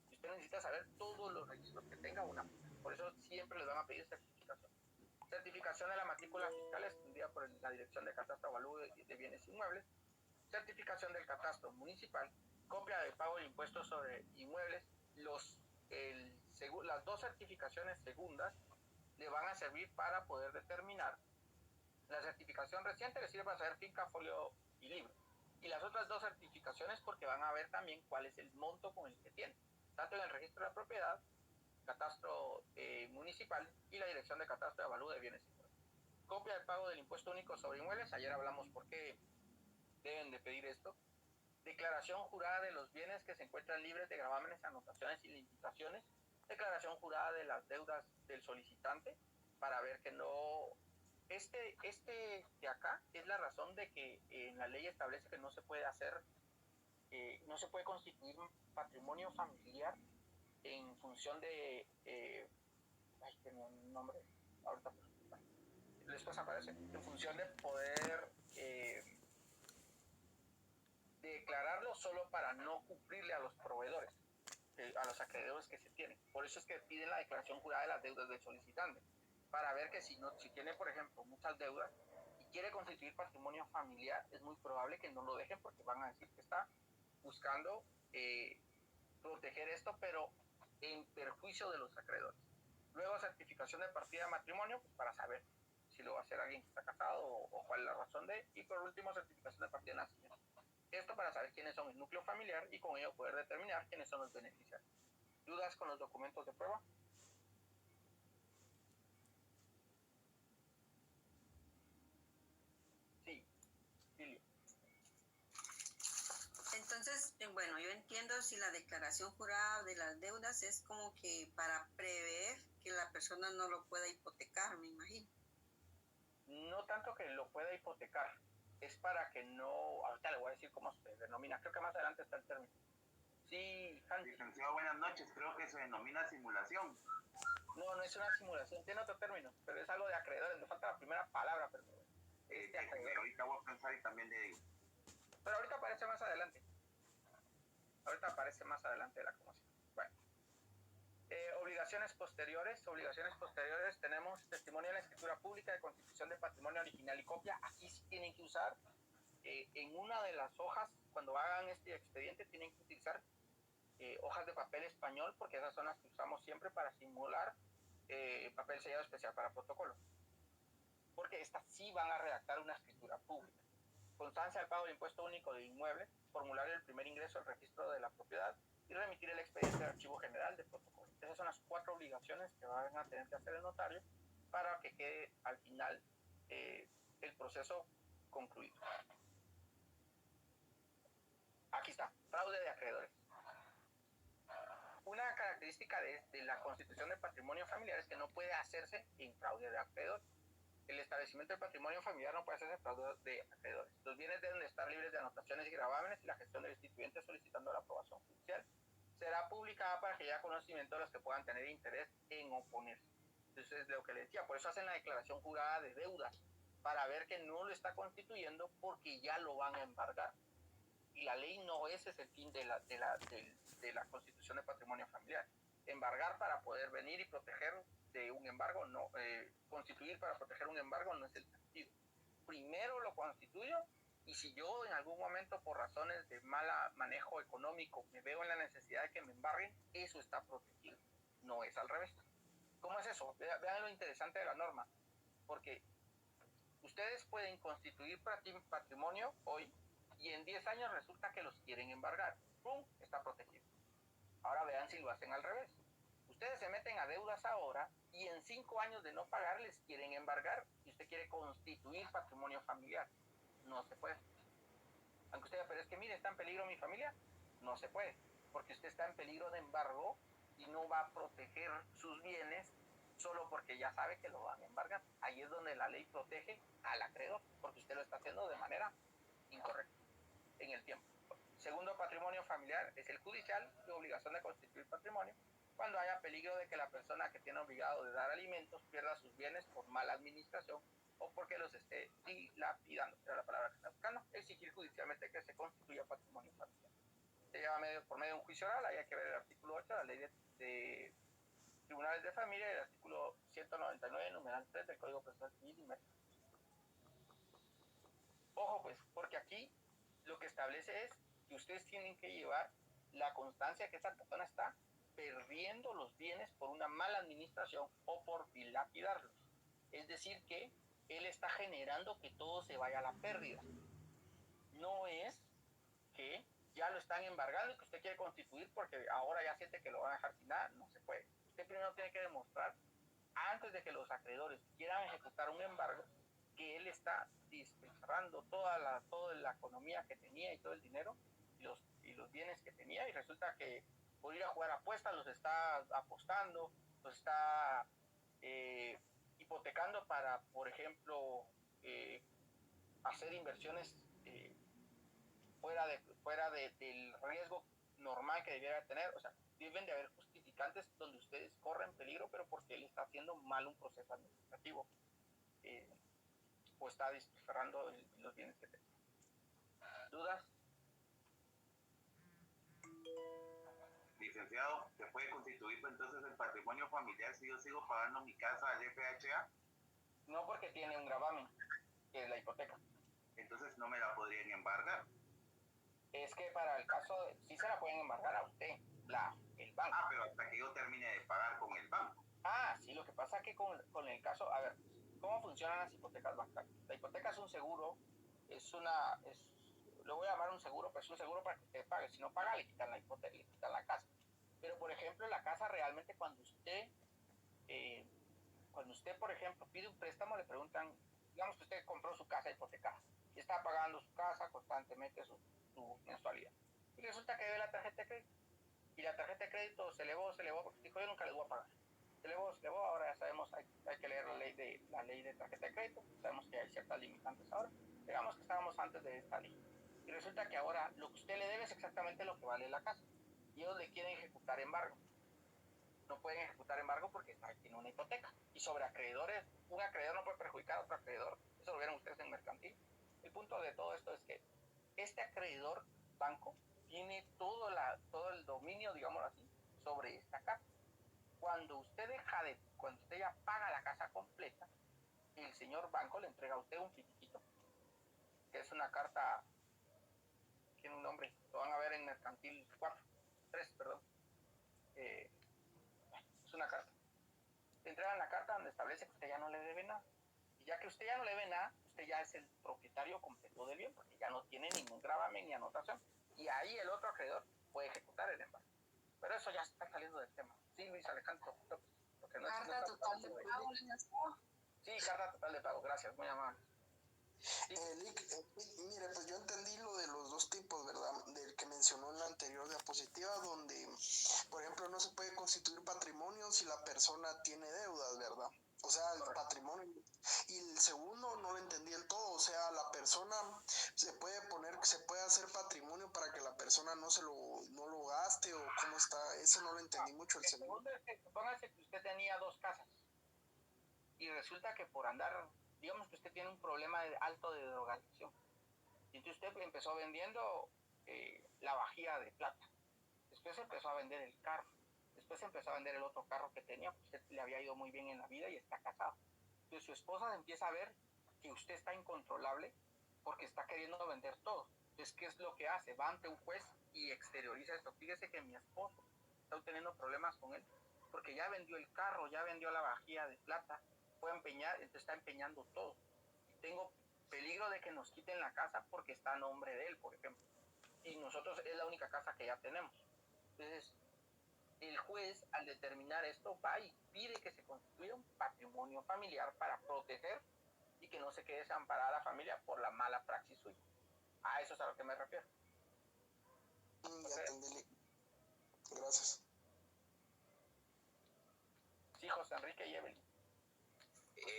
Y usted necesita saber todos los registros que tenga una. Por eso siempre les van a pedir certificación. Certificación de la matrícula fiscal expedida por la Dirección de Catastro Avalúo de Bienes Inmuebles. Certificación del catastro municipal. Copia de pago de impuestos sobre inmuebles. Las dos certificaciones segundas le van a servir para poder determinar. La certificación reciente le sirve para saber finca, folio y libro. Y las otras dos certificaciones porque van a ver también cuál es el monto con el que tiene. Tanto en el registro de la propiedad, catastro municipal y la Dirección de Catastro de Avalúo de Bienes Inmuebles. Copia del pago del impuesto único sobre inmuebles. Ayer hablamos por qué deben de pedir esto. Declaración jurada de los bienes que se encuentran libres de gravámenes, anotaciones y limitaciones. Declaración jurada de las deudas del solicitante para ver que no... Este de acá es la razón de que en la ley establece que no se puede hacer, no se puede constituir patrimonio familiar en función de... tengo un nombre, ahorita después aparece, en función de poder declararlo solo para no cumplirle a los proveedores, a los acreedores que se tienen. Por eso es que piden la declaración jurada de las deudas del solicitante, para ver que si tiene, por ejemplo, muchas deudas y quiere constituir patrimonio familiar, es muy probable que no lo dejen porque van a decir que está buscando proteger esto, pero en perjuicio de los acreedores. Luego, certificación de partida de matrimonio, pues para saber si lo va a hacer alguien que está casado o cuál es la razón de. Y por último, certificación de partida de nacimiento. Esto para saber quiénes son el núcleo familiar y con ello poder determinar quiénes son los beneficiarios. ¿Dudas con los documentos de prueba? Sí, Silvia. Entonces, bueno, yo entiendo si la declaración jurada de las deudas es como que para prever que la persona no lo pueda hipotecar, me imagino. No tanto que lo pueda hipotecar, es para que no, ahorita le voy a decir cómo se denomina, creo que más adelante está el término. Sí, Hansi. Licenciado, buenas noches, creo que se denomina simulación. No, no es una simulación, tiene otro término, pero es algo de acreedores, me falta la primera palabra, pero ahorita voy a pensar y también le digo. Pero ahorita aparece más adelante. Ahorita aparece más adelante la comoción. Bueno. Obligaciones posteriores. Obligaciones posteriores tenemos testimonio de la escritura pública de constitución de patrimonio original y copia. Aquí sí tienen que usar en una de las hojas, cuando hagan este expediente, tienen que utilizar hojas de papel español, porque esas son las que usamos siempre para simular papel sellado especial para protocolo. Porque estas sí van a redactar una escritura pública. Constancia del pago del impuesto único de inmueble, formulario del primer ingreso al registro de la propiedad y remitir el expediente al archivo general de protocolo. Esas son las 4 obligaciones que van a tener que hacer el notario para que quede al final el proceso concluido. Aquí está, fraude de acreedores. Una característica de la constitución de patrimonio familiar es que no puede hacerse en fraude de acreedores. El establecimiento del patrimonio familiar no puede hacerse en fraude de acreedores. Los bienes deben estar libres de anotaciones y gravámenes y la gestión del instituyente solicitando la aprobación judicial será publicada para que haya conocimiento de los que puedan tener interés en oponerse. Entonces, lo que les decía, por eso hacen la declaración jurada de deudas, para ver que no lo está constituyendo porque ya lo van a embargar. Y la ley no, ese es el fin de la constitución de patrimonio familiar. Embargar para poder venir y proteger de un embargo, no, constituir para proteger un embargo no es el sentido. Primero lo constituyo y si yo en algún momento por razones de mal manejo económico me veo en la necesidad de que me embarguen, eso está protegido, no es al revés. ¿Cómo es eso? Vean lo interesante de la norma, porque ustedes pueden constituir patrimonio hoy y en 10 años resulta que los quieren embargar. ¡Pum! Está protegido. Ahora vean si lo hacen al revés. Ustedes se meten a deudas ahora y en 5 años de no pagar les quieren embargar y usted quiere constituir patrimonio familiar. No se puede. Aunque usted diga, pero es que mire, está en peligro mi familia. No se puede, porque usted está en peligro de embargo y no va a proteger sus bienes solo porque ya sabe que lo van a embargar. Ahí es donde la ley protege al acreedor, porque usted lo está haciendo de manera incorrecta en el tiempo. Segundo patrimonio familiar es el judicial, de obligación de constituir patrimonio, cuando haya peligro de que la persona que tiene obligado de dar alimentos pierda sus bienes por mala administración o porque los esté dilapidando, era la palabra que está buscando, exigir judicialmente que se constituya patrimonio familiar. Se lleva por medio de un juicio oral, ahí hay que ver el artículo 8 de la ley de tribunales de familia y el artículo 199, numeral 3 del Código Procesal Civil y Mercantil. Ojo pues, porque aquí lo que establece es que ustedes tienen que llevar la constancia que esta persona está perdiendo los bienes por una mala administración o por dilapidarlos. Es decir, que él está generando que todo se vaya a la pérdida. No es que ya lo están embargando y que usted quiere constituir porque ahora ya siente que lo van a dejar sin nada. No se puede. Usted primero tiene que demostrar, antes de que los acreedores quieran ejecutar un embargo, que él está despilfarrando toda la economía que tenía y todo el dinero y los bienes que tenía, y resulta que por ir a jugar apuestas los está apostando, los está hipotecando para, por ejemplo, hacer inversiones fuera del riesgo normal que debiera tener. O sea, deben de haber justificantes donde ustedes corren peligro, pero porque él está haciendo mal un proceso administrativo o está despilfarrando los bienes que tenía. ¿Dudas? Licenciado, ¿se puede constituir pues, entonces el patrimonio familiar si yo sigo pagando mi casa al FHA? No, porque tiene un gravamen, que es la hipoteca. Entonces no me la podrían embargar. Es que para el caso, sí se la pueden embargar a usted, el banco. Ah, pero hasta que yo termine de pagar con el banco. Ah, sí, lo que pasa es que con el caso, a ver, ¿cómo funcionan las hipotecas bancarias? La hipoteca es un seguro, lo voy a llamar un seguro, pero es un seguro para que usted pague. Si no paga, le quitan la hipoteca, le quitan la casa. Pero, por ejemplo, la casa realmente cuando usted, por ejemplo, pide un préstamo, le preguntan, digamos que usted compró su casa hipotecada y está pagando su casa constantemente su mensualidad. Y resulta que debe la tarjeta de crédito. Y la tarjeta de crédito se elevó, porque dijo, yo nunca les voy a pagar. Se elevó, ahora ya sabemos, hay que leer la ley de tarjeta de crédito, sabemos que hay ciertas limitantes ahora. Digamos que estábamos antes de esta ley. Y resulta que ahora lo que usted le debe es exactamente lo que vale la casa. Y ellos le quieren ejecutar embargo. No pueden ejecutar embargo porque tiene una hipoteca. Y sobre acreedores, un acreedor no puede perjudicar a otro acreedor. Eso lo vieron ustedes en mercantil. El punto de todo esto es que este acreedor banco tiene todo el dominio, digámoslo así, sobre esta casa. Cuando usted ya paga la casa completa, el señor banco le entrega a usted un finiquito, que es una carta, tiene un nombre, lo van a ver en mercantil 3, perdón. Es una carta. Le entregan la carta donde establece que usted ya no le debe nada. Y ya que usted ya no le debe nada, usted ya es el propietario completo del bien, porque ya no tiene ningún gravamen ni anotación. Y ahí el otro acreedor puede ejecutar el embargo. Pero eso ya está saliendo del tema. Sí, Luis Alejandro. Porque no carta total de pago, sí, carta total de pago. Gracias, muy amable. Sí. Mire, pues yo entendí lo de los dos tipos, ¿verdad? Del que mencionó en la anterior diapositiva, donde, por ejemplo, no se puede constituir patrimonio si la persona tiene deudas, ¿verdad? O sea, el patrimonio. Y el segundo no lo entendí del todo, o sea, la persona se puede hacer patrimonio para que la persona no lo gaste, o cómo está, eso no lo entendí mucho. El segundo es que supóngase que usted tenía 2 casas y resulta que por andar, digamos que usted tiene un problema alto de drogadicción, y entonces usted empezó vendiendo la vajilla de plata, después empezó a vender el carro, después empezó a vender el otro carro que tenía, porque usted le había ido muy bien en la vida y está casado. Entonces su esposa empieza a ver que usted está incontrolable porque está queriendo vender todo. Entonces, ¿qué es lo que hace? Va ante un juez y exterioriza esto. Fíjese que mi esposo está teniendo problemas con él porque ya vendió el carro, ya vendió la vajilla de plata, fue a empeñar, entonces está empeñando todo. Y tengo peligro de que nos quiten la casa porque está a nombre de él, por ejemplo. Y nosotros es la única casa que ya tenemos. Entonces, el juez, al determinar esto, va y pide que se constituya un patrimonio familiar para proteger y que no se quede desamparada la familia por la mala praxis suya. A eso es a lo que me refiero. Ya entendí. Gracias. Sí, José Enrique y Evelyn.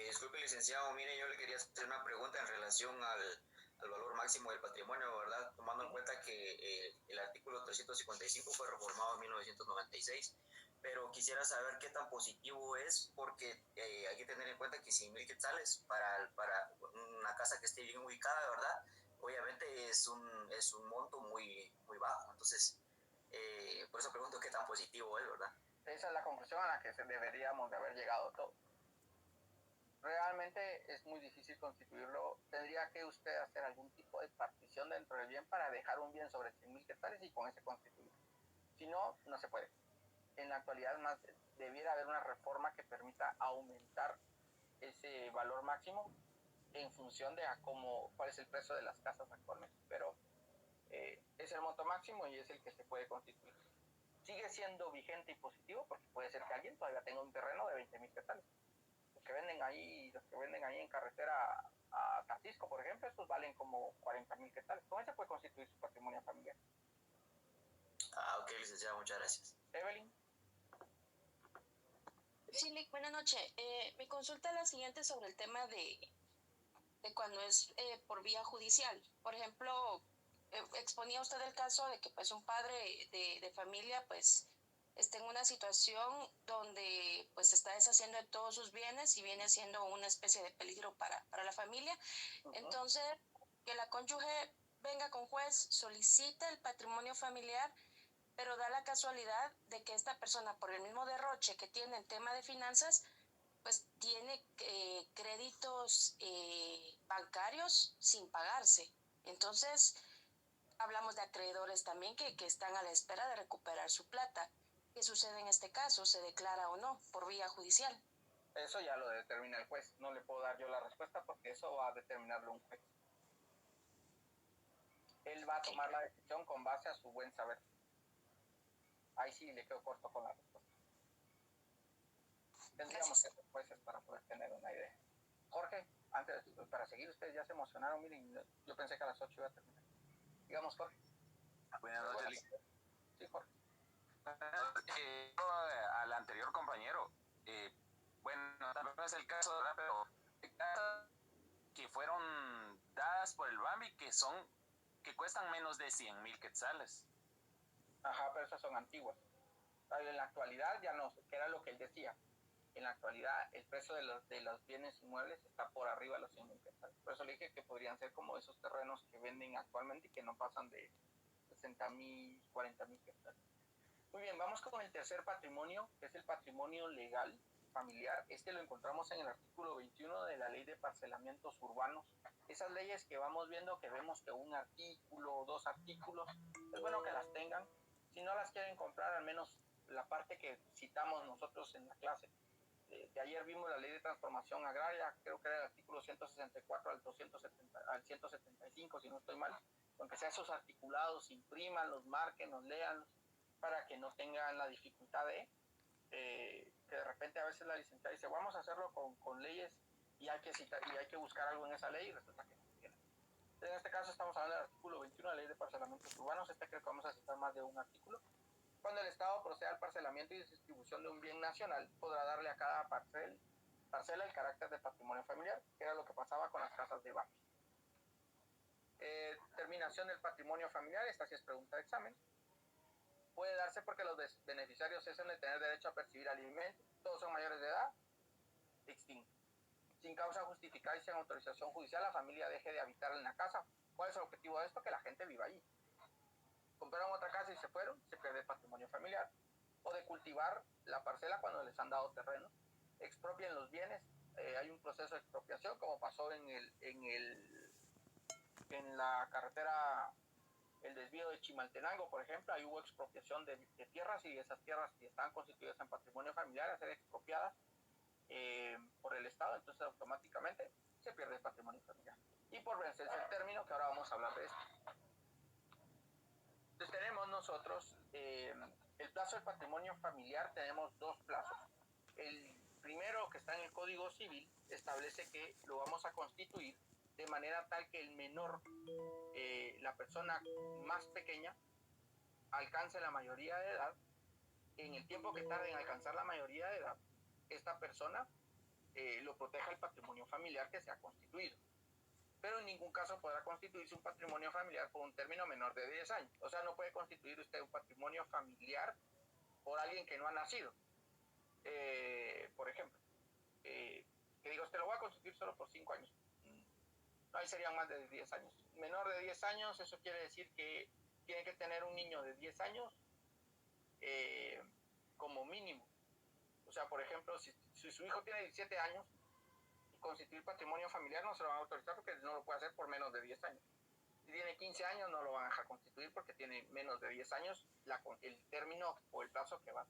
Disculpe, licenciado, mire, yo le quería hacer una pregunta en relación al valor máximo del patrimonio, ¿verdad? Tomando en cuenta que el artículo 355 fue reformado en 1996, pero quisiera saber qué tan positivo es, porque hay que tener en cuenta que 100,000 quetzales para una casa que esté bien ubicada, ¿verdad? Obviamente es un monto muy, muy bajo, entonces por eso pregunto qué tan positivo es, ¿verdad? Esa es la conclusión a la que deberíamos de haber llegado todos. Realmente es muy difícil constituirlo. Tendría que usted hacer algún tipo de partición dentro del bien para dejar un bien sobre 100.000 quetzales y con ese constituir. Si no, no se puede. En la actualidad más debiera haber una reforma que permita aumentar ese valor máximo en función de cuál es el precio de las casas actualmente. Pero es el monto máximo y es el que se puede constituir. Sigue siendo vigente y positivo porque puede ser que alguien todavía tenga un terreno de 20.000 quetzales. Los que venden ahí en carretera a Tatisco, por ejemplo, estos valen como 40.000 quetzales. Con ese puede constituir su patrimonio familiar. Ok, licenciado, muchas gracias. Evelyn. Sí, buenas noches. Mi consulta es la siguiente sobre el tema de cuando es por vía judicial. Por ejemplo, exponía usted el caso de que pues un padre de familia pues está en una situación donde pues se está deshaciendo de todos sus bienes y viene siendo una especie de peligro para la familia. Entonces, que la cónyuge venga con juez, solicita el patrimonio familiar, pero da la casualidad de que esta persona, por el mismo derroche que tiene en tema de finanzas, pues tiene créditos bancarios sin pagarse. Entonces, hablamos de acreedores también que están a la espera de recuperar su plata. ¿Qué sucede en este caso? ¿Se declara o no por vía judicial? Eso ya lo determina el juez. No le puedo dar yo la respuesta porque eso va a determinarlo un juez. Él va a tomar la decisión con base a su buen saber. Ahí sí le quedo corto con la respuesta. Tendríamos que ser jueces para poder tener una idea. Jorge, antes, para seguir, ustedes ya se emocionaron. Miren, yo pensé que a las 8 iba a terminar. Digamos, Jorge. Buenas noches. Sí, Jorge. Al anterior compañero, bueno, también no es el caso, ¿verdad? Pero que fueron dadas por el BAMBI que cuestan menos de 100.000 quetzales. Ajá, pero esas son antiguas. En la actualidad ya no, que era lo que él decía. En la actualidad el precio de los bienes inmuebles está por arriba de los 100.000 quetzales. Por eso le dije que podrían ser como esos terrenos que venden actualmente y que no pasan de 60.000, 40.000 quetzales. Muy bien, vamos con el tercer patrimonio, que es el patrimonio legal familiar. Este lo encontramos en el artículo 21 de la Ley de Parcelamientos Urbanos. Esas leyes que vamos viendo, que vemos que un artículo o dos artículos, es bueno que las tengan. Si no las quieren comprar, al menos la parte que citamos nosotros en la clase. De ayer vimos la Ley de Transformación Agraria, creo que era el artículo 164 al 175, si no estoy mal. Aunque sea esos articulados, impriman, los marquen, los lean, para que no tengan la dificultad de que de repente a veces la licenciada dice, vamos a hacerlo con leyes y hay que citar, y hay que buscar algo en esa ley y resulta que no tiene. En este caso estamos hablando del artículo 21 de la Ley de Parcelamientos Urbanos. Creo que vamos a citar más de un artículo. Cuando el Estado proceda al parcelamiento y distribución de un bien nacional, podrá darle a cada parcela el carácter de patrimonio familiar, que era lo que pasaba con las casas de BAMBI. Terminación del patrimonio familiar, esta sí es pregunta de examen. Puede darse porque los beneficiarios cesen de tener derecho a percibir alimentos, todos son mayores de edad, extinto. Sin causa justificada y sin autorización judicial, la familia deje de habitar en la casa. ¿Cuál es el objetivo de esto? Que la gente viva allí. Compraron otra casa y se fueron, se pierde el patrimonio familiar. O de cultivar la parcela cuando les han dado terreno. Expropien los bienes. Hay un proceso de expropiación, como pasó en la carretera, el desvío de Chimaltenango, por ejemplo. Ahí hubo expropiación de tierras, y esas tierras que estaban constituidas en patrimonio familiar a ser expropiadas por el Estado, entonces automáticamente se pierde el patrimonio familiar. Y por vencerse el término, que ahora vamos a hablar de esto. Entonces tenemos nosotros el plazo del patrimonio familiar. Tenemos dos plazos. El primero, que está en el Código Civil, establece que lo vamos a constituir de manera tal que el menor, la persona más pequeña, alcance la mayoría de edad. En el tiempo que tarde en alcanzar la mayoría de edad, esta persona lo proteja el patrimonio familiar que se ha constituido. Pero en ningún caso podrá constituirse un patrimonio familiar por un término menor de 10 años. O sea, no puede constituir usted un patrimonio familiar por alguien que no ha nacido. Por ejemplo, que diga usted, lo voy a constituir solo por 5 años. No, ahí serían más de 10 años. Menor de 10 años, eso quiere decir que tiene que tener un niño de 10 años como mínimo. O sea, por ejemplo, si su hijo tiene 17 años, constituir patrimonio familiar no se lo van a autorizar porque no lo puede hacer por menos de 10 años. Si tiene 15 años, no lo van a dejar constituir porque tiene menos de 10 años el término o el plazo que va.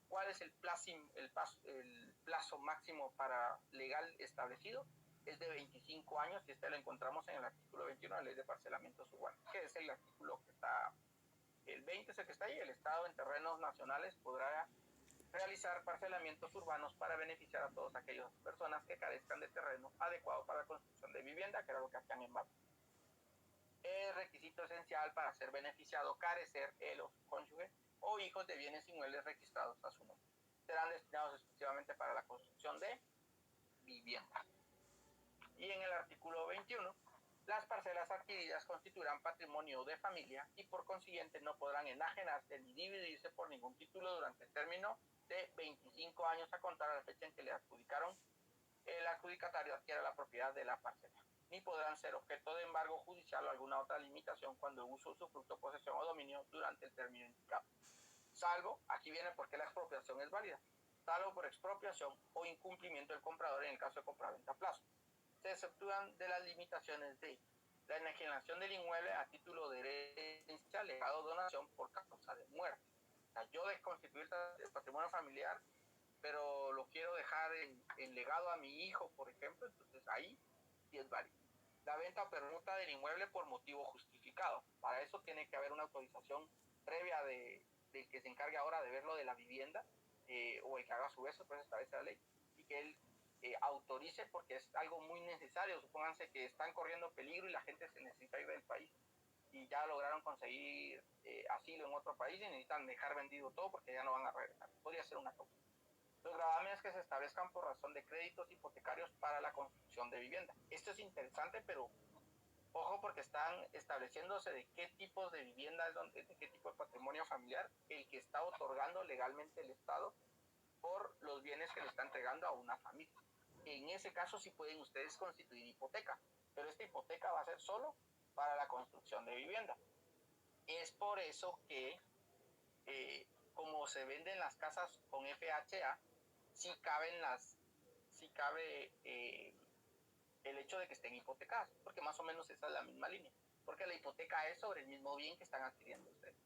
¿Cuál es el plazo máximo para legal establecido? Es de 25 años y este lo encontramos en el artículo 21 de la Ley de Parcelamientos Urbanos, que es el artículo que está, el 20 es el que está ahí. El Estado en terrenos nacionales podrá realizar parcelamientos urbanos para beneficiar a todas aquellas personas que carezcan de terreno adecuado para la construcción de vivienda, que era lo que hacían en BAP. El requisito esencial para ser beneficiado, carecer él o su cónyuge o hijos de bienes inmuebles registrados a su nombre. Serán destinados exclusivamente para la construcción de vivienda. Y en el artículo 21, las parcelas adquiridas constituirán patrimonio de familia y por consiguiente no podrán enajenarse ni dividirse por ningún título durante el término de 25 años a contar a la fecha en que le adjudicaron, el adjudicatario adquiera la propiedad de la parcela, ni podrán ser objeto de embargo judicial o alguna otra limitación cuando el uso, usufructo, posesión o dominio durante el término indicado. Salvo, aquí viene porque la expropiación es válida, salvo por expropiación o incumplimiento del comprador en el caso de compraventa a plazo. Se exceptúan de las limitaciones de la enajenación del inmueble a título de herencia, legado o donación por causa de muerte. O sea, yo de constituir el patrimonio familiar, pero lo quiero dejar en legado a mi hijo, por ejemplo, entonces ahí sí es válido. La venta o permuta del inmueble por motivo justificado. Para eso tiene que haber una autorización previa del que se encargue ahora de ver lo de la vivienda, o el que haga a su vez, pues establece la ley, y que él autorice porque es algo muy necesario. Supónganse que están corriendo peligro y la gente se necesita ir del país y ya lograron conseguir asilo en otro país y necesitan dejar vendido todo porque ya no van a regresar. Podría ser una causa. Los gravámenes que se establezcan por razón de créditos hipotecarios para la construcción de vivienda. Esto es interesante, pero ojo, porque están estableciéndose de qué tipos de vivienda, de qué tipo de patrimonio familiar el que está otorgando legalmente el Estado por los bienes que le está entregando a una familia. En ese caso sí pueden ustedes constituir hipoteca, pero esta hipoteca va a ser solo para la construcción de vivienda. Es por eso que como se venden las casas con FHA, sí cabe el hecho de que estén hipotecadas, porque más o menos esa es la misma línea, porque la hipoteca es sobre el mismo bien que están adquiriendo ustedes.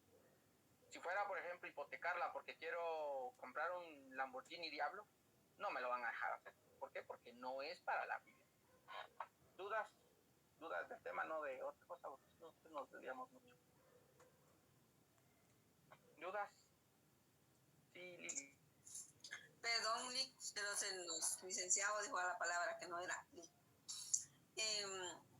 Si fuera, por ejemplo, hipotecarla porque quiero comprar un Lamborghini Diablo, no me lo van a dejar hacer. ¿Por qué? Porque no es para la vivienda. ¿Dudas del tema, no de otra cosa? Porque nos desviamos mucho. ¿Dudas? Sí, Lili. Perdón, Lick, pero los licenciados dijo la palabra que no era Lick.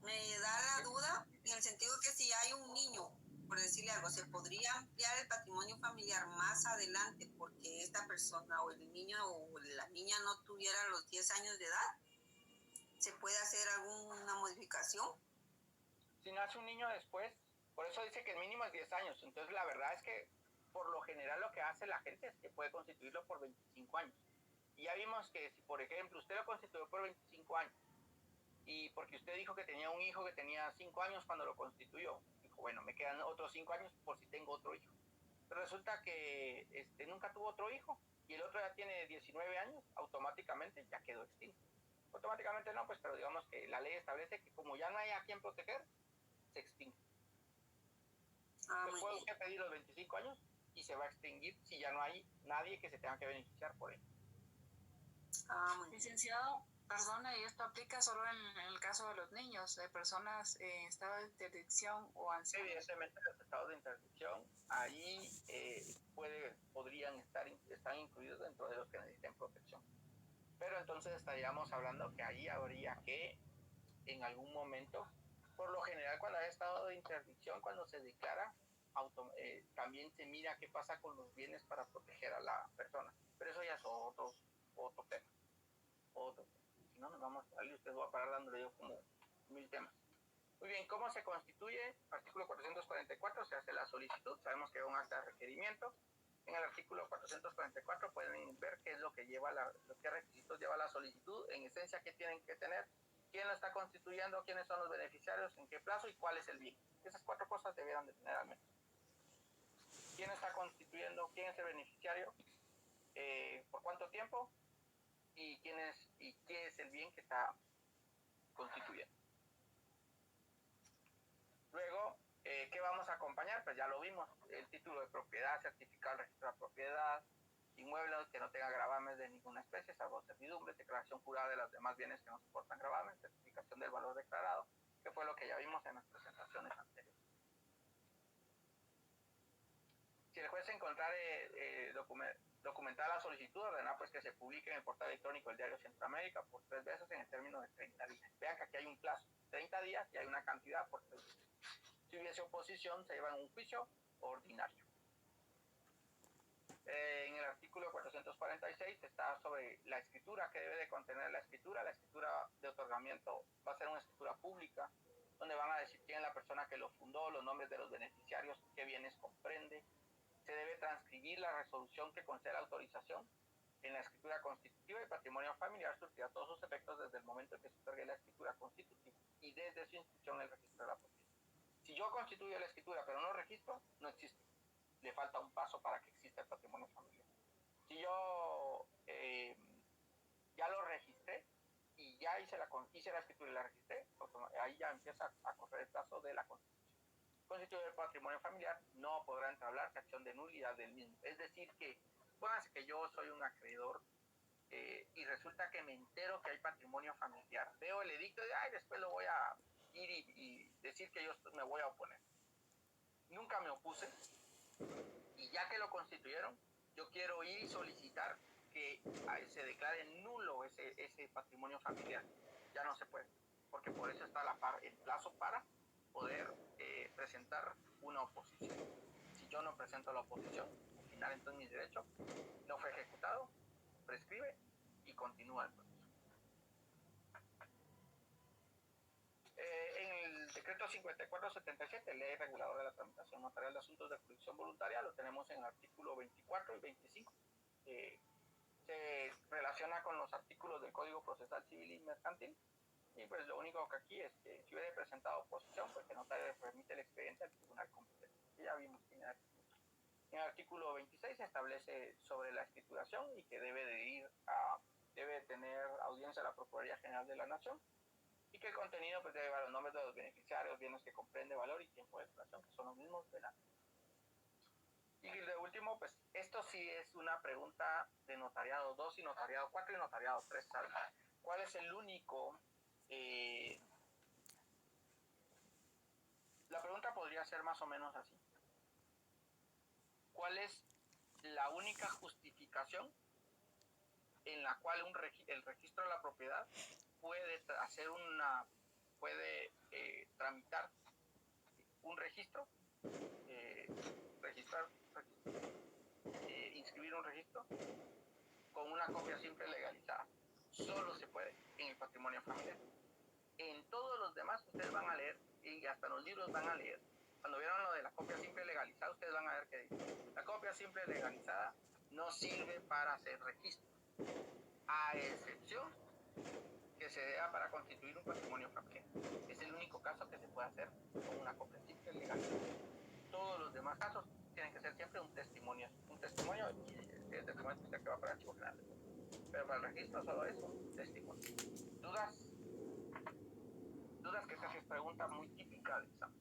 Me da la duda en el sentido que si hay un niño, por decirle algo, se podría ampliar el patrimonio familiar más adelante porque esta persona o el niño o la niña no tuviera los 10 años de edad. ¿Se puede hacer alguna modificación? Si nace un niño después, por eso dice que el mínimo es 10 años. Entonces la verdad es que por lo general lo que hace la gente es que puede constituirlo por 25 años. Y ya vimos que si, por ejemplo, usted lo constituyó por 25 años y porque usted dijo que tenía un hijo que tenía 5 años cuando lo constituyó, dijo, bueno, me quedan otros 5 años por si tengo otro hijo. Pero resulta que nunca tuvo otro hijo y el otro ya tiene 19 años, automáticamente ya quedó extinto. Automáticamente no, pues, pero digamos que la ley establece que como ya no hay a quien proteger, se extingue. Pues puede usted pedir los 25 años y se va a extinguir si ya no hay nadie que se tenga que beneficiar por él. Licenciado, perdona, ¿y esto aplica solo en el caso de los niños, de personas en estado de interdicción o ancianos? Evidentemente, los estados de interdicción, ahí están incluidos dentro de los que necesiten protección. Pero entonces estaríamos hablando que ahí habría que, en algún momento, por lo general cuando hay estado de interdicción, cuando se declara, también se mira qué pasa con los bienes para proteger a la persona. Pero eso ya es otro tema. Si no, nos vamos a salir, usted va a parar dándole yo como 1000 temas. Muy bien, ¿cómo se constituye? Artículo 444, se hace la solicitud, sabemos que es un acta de requerimiento. En el artículo 444 pueden ver qué es lo que lleva qué requisitos lleva la solicitud, en esencia qué tienen que tener, quién lo está constituyendo, quiénes son los beneficiarios, en qué plazo y cuál es el bien. Esas 4 cosas debieran de tener al menos. ¿Quién está constituyendo? ¿Quién es el beneficiario? por cuánto tiempo y qué es el bien que está constituyendo. Luego, ¿qué vamos a acompañar? Pues ya lo vimos, el título de propiedad, certificado del registro de propiedad, inmuebles que no tenga gravames de ninguna especie, salvo servidumbre, declaración jurada de los demás bienes que no soportan gravamen, certificación del valor declarado, que fue lo que ya vimos en las presentaciones anteriores. Si el juez encontrara documentada la solicitud, ordena pues que se publique en el portal electrónico del Diario Centroamérica por 3 veces en el término de 30 días. Vean que aquí hay un plazo, 30 días, y hay una cantidad por 3 veces. Si hubiese oposición, se lleva en un juicio ordinario. En el artículo 446 está sobre la escritura, que debe de contener la escritura. La escritura de otorgamiento va a ser una escritura pública, donde van a decir quién es la persona que lo fundó, los nombres de los beneficiarios, qué bienes comprende. Se debe transcribir la resolución que concede la autorización. En la escritura constitutiva y patrimonio familiar surtirá todos sus efectos desde el momento en que se otorgue la escritura constitutiva y desde su inscripción en el registro de la propiedad. Si yo constituyo la escritura pero no registro, no existe. Le falta un paso para que exista el patrimonio familiar. Si yo ya lo registré y ya hice la escritura y la registré, ahí ya empieza a correr el plazo de la constitución. Constituir el patrimonio familiar no podrá entablarse acción de nulidad del mismo. Es decir que, pónganse que yo soy un acreedor y resulta que me entero que hay patrimonio familiar. Veo el edicto y después lo voy a ir y decir que yo me voy a oponer. Nunca me opuse y ya que lo constituyeron, yo quiero ir y solicitar que se declare nulo ese patrimonio familiar. Ya no se puede, porque por eso está el plazo para poder presentar una oposición. Si yo no presento la oposición, al final entonces mi derecho no fue ejecutado, prescribe y continúa el proceso. En el decreto 5477, ley reguladora de la tramitación notarial de asuntos de jurisdicción voluntaria, lo tenemos en el artículo 24 y 25. Se relaciona con los artículos del Código Procesal Civil y Mercantil. Y pues lo único que aquí es que si hubiera presentado oposición, pues que notario remite el expediente al tribunal competente. Ya vimos que en el artículo 26 se establece sobre la escrituración y que debe tener audiencia a la Procuraduría General de la Nación y que el contenido pues debe llevar los nombres de los beneficiarios, bienes que comprende, valor y tiempo de explotación, que son los mismos de la. Y de último, pues esto sí es una pregunta de notariado 2 y notariado 4 y notariado 3. ¿Sabes? ¿Cuál es el único? La pregunta podría ser más o menos así. ¿Cuál es la única justificación en la cual el registro de la propiedad puede tramitar un registro, inscribir un registro con una copia simple legalizada? Solo se puede en el patrimonio familiar. En todos los demás ustedes van a leer, y hasta en los libros van a leer. Cuando vieron lo de la copia simple legalizada, ustedes van a ver que dice, la copia simple legalizada no sirve para hacer registro, a excepción que se deba para constituir un patrimonio familiar. Es el único caso que se puede hacer con una copia simple legalizada. Todos los demás casos tienen que ser siempre un testimonio y el testimonio especial que va para el Archivo General. Pero para el registro solo es un testimonio. ¿Dudas? Que esta es pregunta muy típica del examen.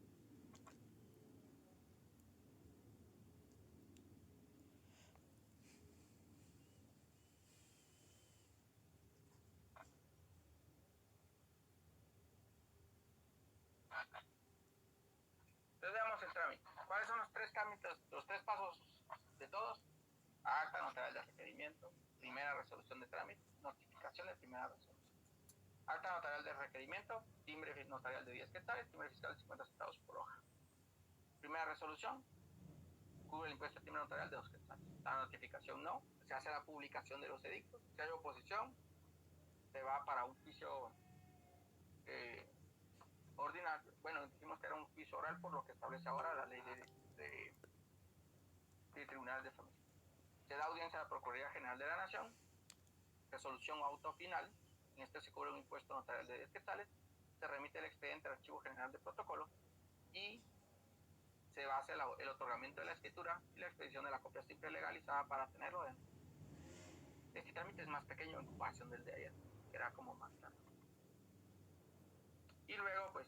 Entonces veamos el trámite. ¿Cuáles son los 3 pasos de todos? Acta notarial de requerimiento, primera resolución de trámite, notificación de primera resolución. Acta notarial de requerimiento, timbre notarial de 10 quetzales, timbre fiscal de 50 centavos por hoja. Primera resolución, cubre el impuesto de timbre notarial de 2 quetzales. La notificación no, se hace la publicación de los edictos. Si hay oposición, se va para un juicio ordinario. Bueno, dijimos que era un juicio oral por lo que establece ahora la ley de tribunales de familia. Se da audiencia a la Procuraduría General de la Nación, resolución o auto final. En este se cubre un impuesto notarial de 10 quetzales, se remite el expediente al Archivo General de Protocolo y se va a hacer el otorgamiento de la escritura y la expedición de la copia simple legalizada para tenerlo dentro. Este trámite es más pequeño en comparación del de ayer, que era como más largo. Y luego, pues,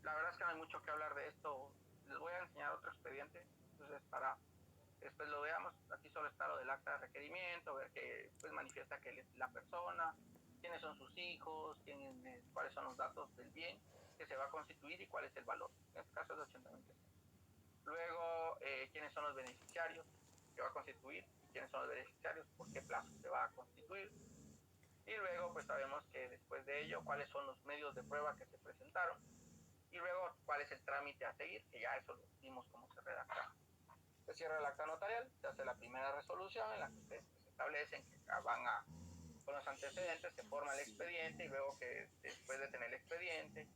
la verdad es que no hay mucho que hablar de esto. Les voy a enseñar otro expediente, entonces para que después lo veamos. Aquí solo está lo del acta de requerimiento, ver que pues manifiesta que la persona, quiénes son sus hijos, cuáles son los datos del bien que se va a constituir y cuál es el valor. En este caso es de 80,000 pesos. Luego, quiénes son los beneficiarios que va a constituir y quiénes son los beneficiarios, por qué plazo se va a constituir. Y luego, pues sabemos que después de ello, cuáles son los medios de prueba que se presentaron. Y luego, cuál es el trámite a seguir, que ya eso lo vimos cómo se redacta. Se cierra el acta notarial, se hace la primera resolución en la que ustedes se establecen que van a, con los antecedentes, se forma el expediente y luego que después de tener el expediente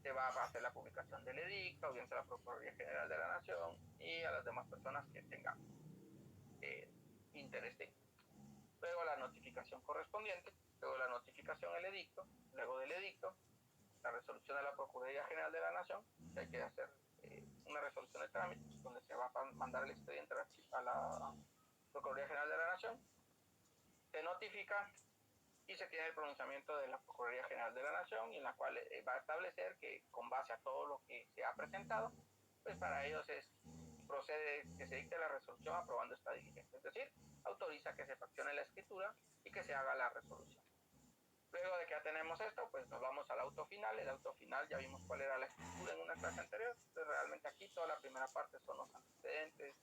se va a hacer la publicación del edicto, bien sea la Procuraduría General de la Nación y a las demás personas que tengan interés de. Luego la notificación correspondiente, luego la notificación del edicto, luego del edicto, la resolución de la Procuraduría General de la Nación, que hay que hacer una resolución de trámite, donde se va a mandar el expediente a la Procuraduría General de la Nación, se notifica y se tiene el pronunciamiento de la Procuraduría General de la Nación, y en la cual va a establecer que con base a todo lo que se ha presentado, pues para ellos procede que se dicte la resolución aprobando esta diligencia, es decir, autoriza que se fraccione la escritura y que se haga la resolución. Luego de que ya tenemos esto, pues nos vamos al auto final. El auto final ya vimos cuál era la escritura en una clase anterior. Entonces realmente aquí toda la primera parte son los antecedentes,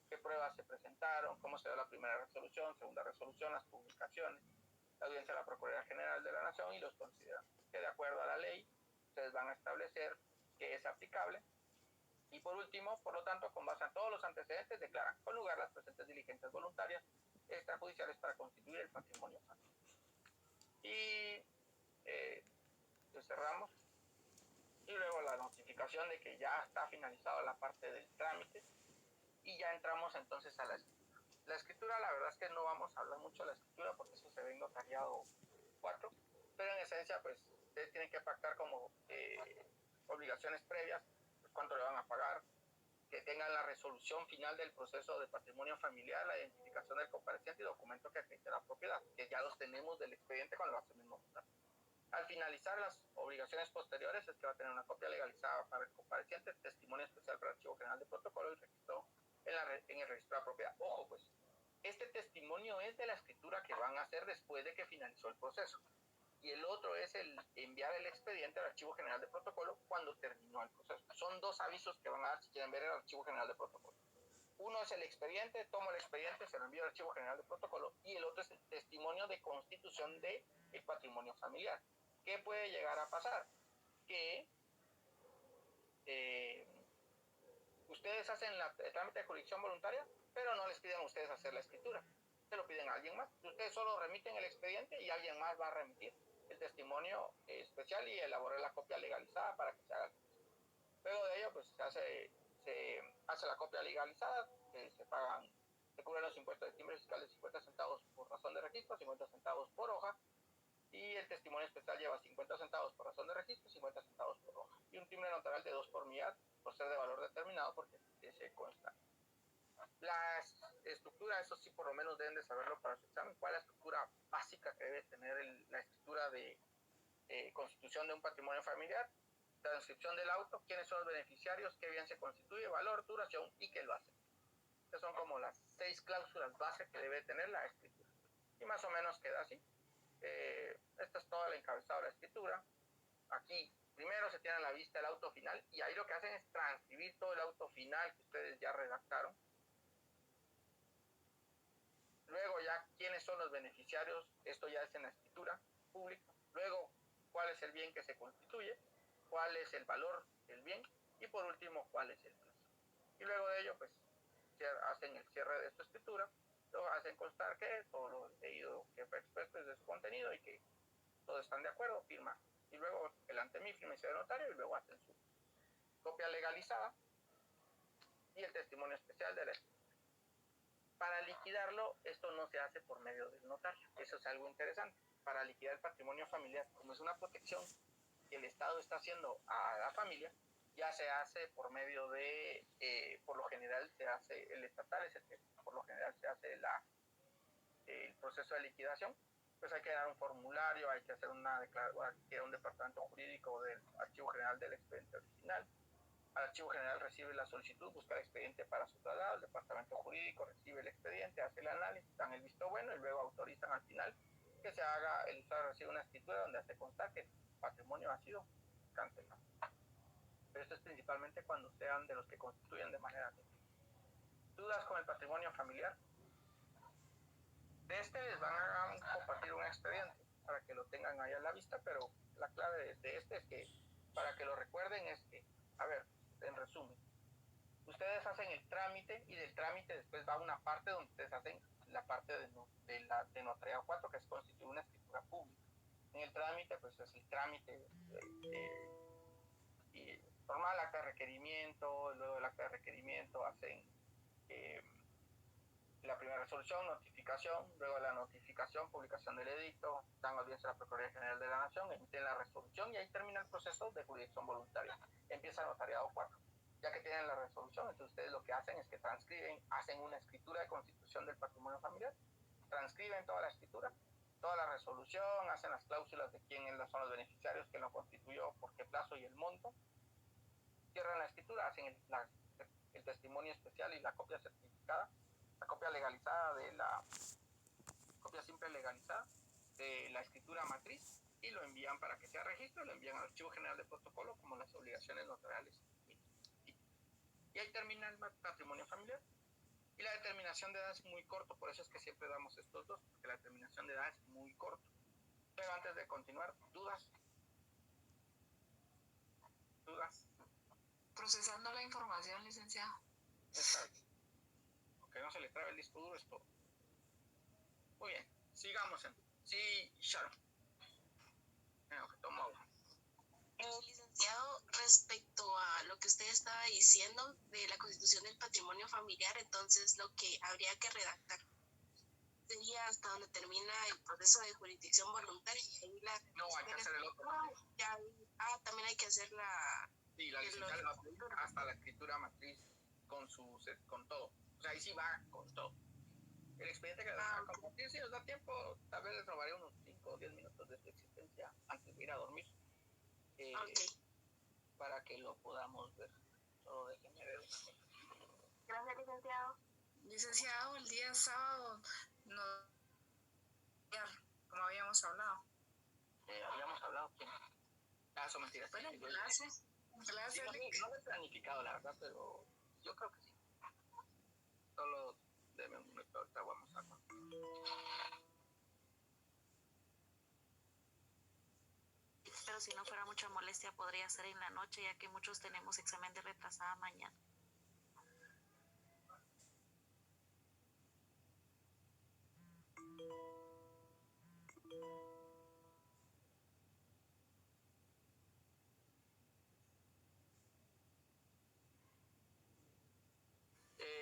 qué pruebas se presentaron, cómo se dio la primera resolución, segunda resolución, las publicaciones, la audiencia de la Procuraduría General de la Nación y los consideran que de acuerdo a la ley ustedes van a establecer que es aplicable. Y por último, por lo tanto, con base a todos los antecedentes, declaran con lugar las presentes diligencias voluntarias extrajudiciales para constituir el patrimonio familiar. Y cerramos. Y luego la notificación de que ya está finalizada la parte del trámite y ya entramos entonces a la escritura. La escritura, la verdad es que no vamos a hablar mucho de la escritura porque eso se ve en notariado 4, pero en esencia pues ustedes tienen que pactar como obligaciones previas, pues, cuánto le van a pagar, que tengan la resolución final del proceso de patrimonio familiar, la identificación del compareciente y documento que acredite la propiedad, que ya los tenemos del expediente cuando lo hacemos notar. Al finalizar las obligaciones posteriores es que va a tener una copia legalizada para el compareciente, testimonio especial para el Archivo General de Protocolo y registro en el registro de la propiedad. Ojo pues, este testimonio es de la escritura que van a hacer después de que finalizó el proceso. Y el otro es el enviar el expediente al Archivo General de Protocolo cuando terminó el proceso. Son dos avisos que van a dar si quieren ver el Archivo General de Protocolo. Uno es el expediente, tomo el expediente, se lo envío al Archivo General de Protocolo, y el otro es el testimonio de constitución del patrimonio familiar. ¿Qué puede llegar a pasar? Que ustedes hacen el trámite de jurisdicción voluntaria, pero no les piden a ustedes hacer la escritura. Se lo piden a alguien más. Ustedes solo remiten el expediente y alguien más va a remitir el testimonio especial y elaborar la copia legalizada para que se haga. Luego de ello, pues se hace la copia legalizada, se cubren los impuestos de timbre fiscal de 50 centavos por razón de registro, 50 centavos por hoja, y el testimonio especial lleva 50 centavos por razón de registro, 50 centavos por hoja, y un timbre notarial de 2 por millar, por ser de valor determinado, porque se consta. La estructura, eso sí, por lo menos deben de saberlo para su examen, cuál es la estructura básica que debe tener la escritura de constitución de un patrimonio familiar, transcripción del auto, quiénes son los beneficiarios, qué bien se constituye, valor, duración y qué lo hace. Estas son como las 6 cláusulas base que debe tener la escritura. Y más o menos queda así. Esta es toda la encabezada de la escritura. Aquí primero se tiene a la vista el auto final y ahí lo que hacen es transcribir todo el auto final que ustedes ya redactaron. Luego ya quiénes son los beneficiarios, esto ya es en la escritura pública. Luego cuál es el bien que se constituye, cuál es el valor del bien y por último cuál es el plazo. Y luego de ello pues hacen el cierre de esta escritura, lo hacen constar que todo lo leído que fue expuesto es de su contenido y que todos están de acuerdo, firman. Y luego el ante mí firma el notario y luego hacen su copia legalizada y el testimonio especial de la escritura. Para liquidarlo, esto no se hace por medio del notario. Eso es algo interesante. Para liquidar el patrimonio familiar, como es una protección que el Estado está haciendo a la familia, ya se hace por medio de, por lo general se hace, el estatal es el que por lo general se hace el proceso de liquidación, pues hay que dar un formulario, hay que hacer una declaración, un departamento jurídico del Archivo General del expediente original. El Archivo General recibe la solicitud, busca el expediente para su traslado, el departamento jurídico recibe el expediente, hace el análisis, dan el visto bueno y luego autorizan al final que se haga, el usuario recibe una escritura donde hace constar que el patrimonio ha sido cancelado. Pero esto es principalmente cuando sean de los que constituyen de manera libre. ¿Dudas con el patrimonio familiar? De este les van a compartir un expediente para que lo tengan ahí a la vista, pero la clave de este es que, para que lo recuerden, es que, a ver, en resumen, ustedes hacen el trámite y del trámite después va una parte donde ustedes hacen la parte de notariado 4, que es constituir una escritura pública. En el trámite, pues es el trámite y formal, acta de requerimiento, luego del acta de requerimiento hacen la primera resolución, notificación, luego la notificación, publicación del edicto, dan audiencia a la Procuraduría General de la Nación, emiten la resolución y ahí termina el proceso de jurisdicción voluntaria. Empieza el notariado 4. Ya que tienen la resolución, entonces ustedes lo que hacen es que transcriben, hacen una escritura de constitución del patrimonio familiar, transcriben toda la escritura, toda la resolución, hacen las cláusulas de quiénes son los beneficiarios, quién lo constituyó, por qué plazo y el monto, cierran la escritura, hacen el testimonio especial y la copia certificada, la copia legalizada copia simple legalizada de la escritura matriz y lo envían para que sea registro, lo envían al Archivo General de Protocolo como las obligaciones notariales. Y ahí termina el patrimonio familiar. Y la determinación de edad es muy corto, por eso es que siempre damos estos dos, porque la determinación de edad es muy corto. Pero antes de continuar, ¿dudas? Procesando la información, licenciado. Exacto. Que no se le trabe el disco duro, es todo. Muy bien, sigamos entonces. Sí, Sharon. Venga, que tomo agua. Licenciado, respecto a lo que usted estaba diciendo de la constitución del patrimonio familiar, entonces lo que habría que redactar sería hasta donde termina el proceso de jurisdicción voluntaria y ahí la... No, hay que hacer el otro. También hay que hacer la... Sí, la licenciada le va a pedir hasta la escritura matriz con todo. O sea, ahí sí va con todo. El expediente que les va a compartir, si nos da tiempo, tal vez les robaré unos 5 o 10 minutos de su existencia antes de ir a dormir. Para que lo podamos ver. Solo déjenme ver una cosa. Gracias, licenciado. Licenciado, el día sábado como habíamos hablado. Habíamos hablado, ¿quién? Eso mentira. Bueno, clases. Sí, no lo he planificado, la verdad, pero yo creo que sí. Solo deme un minuto, ahorita vamos a... Pero si no fuera mucha molestia, podría ser en la noche, ya que muchos tenemos examen de retrasada mañana.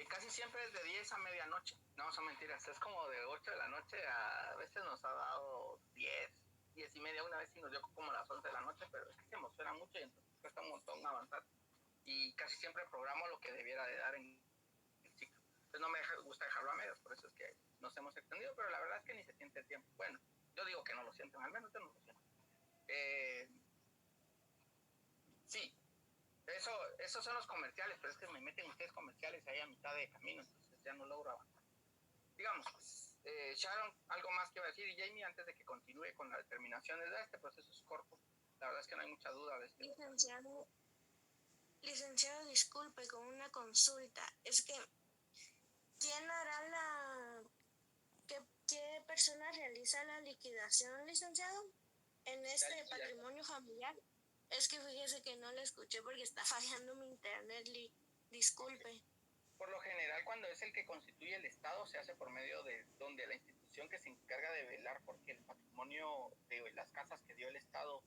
Casi siempre es de 10 a medianoche. No, son mentiras. Es como de 8 de la noche a veces nos ha dado 10 y media. Una vez sí nos dio como a las 11 de la noche, pero es que se emociona mucho y entonces cuesta un montón avanzar. Y casi siempre programo lo que debiera de dar en el ciclo. Entonces no me gusta dejarlo a medias, por eso es que nos hemos extendido, pero la verdad es que ni se siente el tiempo. Bueno, yo digo que no lo sienten, al menos yo no lo siento. Sí. Esos son los comerciales, pero es que me meten ustedes comerciales ahí a mitad de camino, entonces ya no logro avanzar. Digamos, Sharon, algo más que iba a decir, y Jamie, antes de que continúe con la determinación de edad, este proceso es corto. La verdad es que no hay mucha duda de este. Licenciado, disculpe, con una consulta. Es que, ¿quién hará qué persona realiza la liquidación, licenciado, en este patrimonio familiar? Es que fíjese que no lo escuché porque está fallando mi internet, disculpe. Por lo general, cuando es el que constituye el Estado, se hace por medio de donde la institución que se encarga de velar porque el patrimonio de las casas que dio el Estado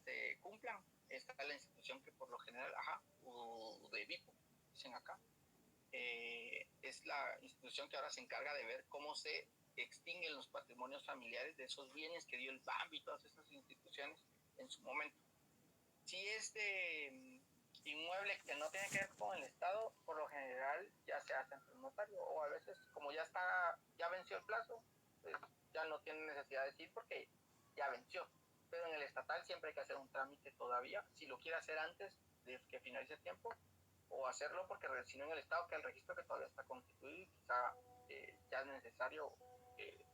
se cumplan. Está la institución que por lo general, o de BIPO, dicen acá, es la institución que ahora se encarga de ver cómo se extinguen los patrimonios familiares de esos bienes que dio el BAMBI y todas esas instituciones en su momento. Si es de inmueble que no tiene que ver con el Estado, por lo general ya se hace ante el notario, o a veces como ya venció el plazo, pues decir porque ya venció. Pero en el estatal siempre hay que hacer un trámite todavía, si lo quiere hacer antes de que finalice el tiempo, o hacerlo porque si no en el estado queda el registro que todavía está constituido y quizá ya es necesario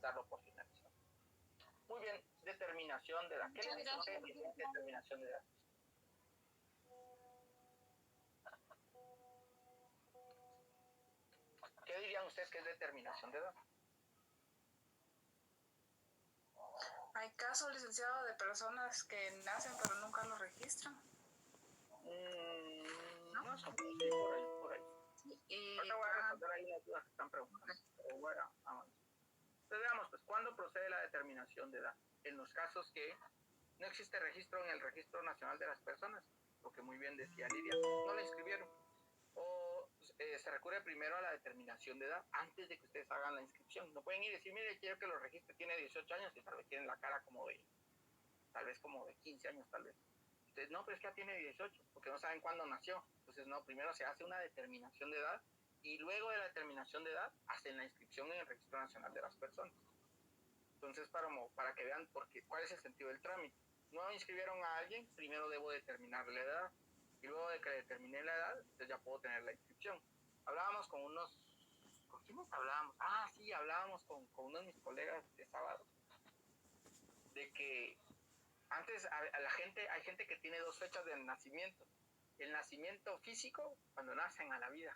darlo por finalizado. Muy bien, determinación de edad. ¿Qué le dice usted determinación de edad? ¿Qué dirían ustedes que es determinación de edad? Hay casos, licenciado, de personas que nacen pero nunca lo registran. No, son por ahí. Ahora voy a responder ahí las dudas que están preguntando. Pero bueno, vamos. Entonces veamos, pues, ¿cuándo procede la determinación de edad? En los casos que no existe registro en el Registro Nacional de las Personas, lo que muy bien decía Lidia, no la inscribieron. O se recurre primero a la determinación de edad antes de que ustedes hagan la inscripción. No pueden ir y decir, mire, quiero que lo registre, tiene 18 años y tal vez tienen la cara como de, tal vez como de 15 años, tal vez. Ustedes, no, pero es que ya tiene 18, porque no saben cuándo nació. Entonces, no, primero se hace una determinación de edad y luego de la determinación de edad hacen la inscripción en el Registro Nacional de las Personas. Entonces, para que vean cuál es el sentido del trámite. No inscribieron a alguien, primero debo determinar la edad. Y luego de que determiné la edad, entonces ya puedo tener la inscripción. Hablábamos con ¿con quiénes hablábamos? Ah, sí, hablábamos con uno de mis colegas de sábado, de que antes hay gente que tiene 2 fechas de nacimiento. El nacimiento físico, cuando nacen a la vida,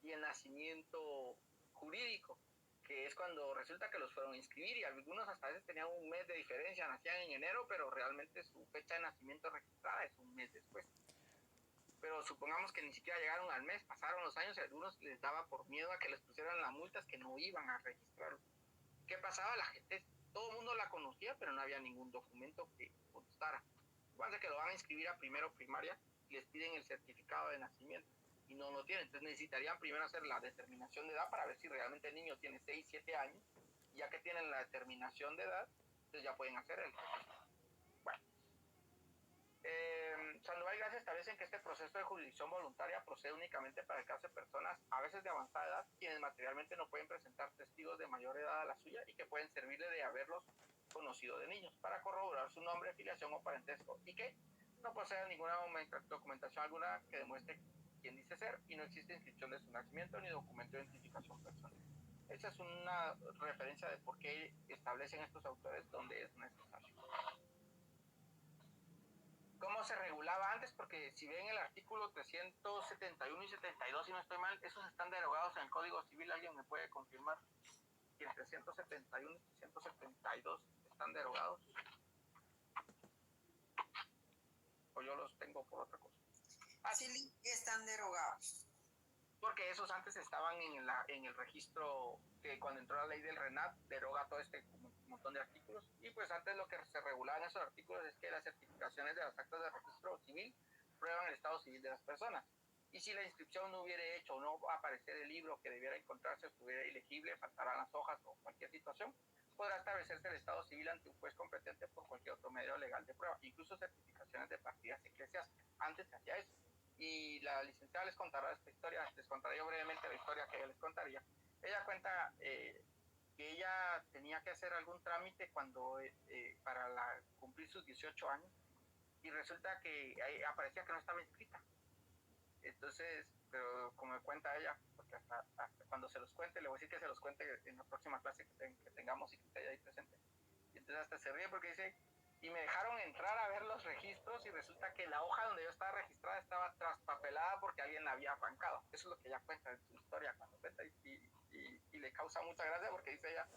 y el nacimiento jurídico, que es cuando resulta que los fueron a inscribir, y algunos hasta a veces tenían un mes de diferencia, nacían en enero, pero realmente su fecha de nacimiento registrada es un mes después. Pero supongamos que ni siquiera llegaron al mes, pasaron los años y a algunos les daba por miedo a que les pusieran las multas que no iban a registrarlo. ¿Qué pasaba? La gente, todo el mundo la conocía, pero no había ningún documento que constara. Fíjense que lo van a inscribir a primero primaria y les piden el certificado de nacimiento y no lo tienen. Entonces necesitarían primero hacer la determinación de edad para ver si realmente el niño tiene 6, 7 años. Y ya que tienen la determinación de edad, entonces ya pueden hacer el registro. Bueno. Sandoval Gracia establecen que este proceso de jurisdicción voluntaria procede únicamente para el caso de personas, a veces de avanzada edad, quienes materialmente no pueden presentar testigos de mayor edad a la suya y que pueden servirle de haberlos conocido de niños para corroborar su nombre, filiación o parentesco, y que no poseen ninguna documentación alguna que demuestre quién dice ser y no existe inscripción de su nacimiento ni documento de identificación personal. Esa es una referencia de por qué establecen estos autores donde es necesario. ¿Cómo se regulaba antes? Porque si ven el artículo 371 y 72, si no estoy mal, esos están derogados en el Código Civil. ¿Alguien me puede confirmar que el 371 y 372 están derogados? ¿O yo los tengo por otra cosa? Sí, están derogados. Porque esos antes estaban en el registro, que cuando entró la ley del RENAT deroga todo este montón de artículos, y pues antes lo que se regulaba en esos artículos es que las certificaciones de las actas de registro civil prueban el estado civil de las personas, y si la inscripción no hubiera hecho o no aparecer el libro que debiera encontrarse, estuviera ilegible, faltaran las hojas o cualquier situación, podrá establecerse el estado civil ante un juez competente por cualquier otro medio legal de prueba, incluso certificaciones de partidas eclesiásticas. Antes se hacía eso. Y la licenciada les contará esta historia, les contaré yo brevemente la historia que ella les contaría. Ella cuenta que ella tenía que hacer algún trámite para cumplir sus 18 años y resulta que aparecía que no estaba inscrita. Entonces, pero como me cuenta ella, porque hasta cuando se los cuente, le voy a decir que se los cuente en la próxima clase que tengamos y que esté ahí presente. Y entonces hasta se ríe porque dice, y me dejaron entrar a ver los registros y resulta que la hoja donde yo estaba registrada estaba traspapelada porque alguien la había arrancado. Eso es lo que ella cuenta en su historia cuando cuenta y le causa mucha gracia porque dice ella,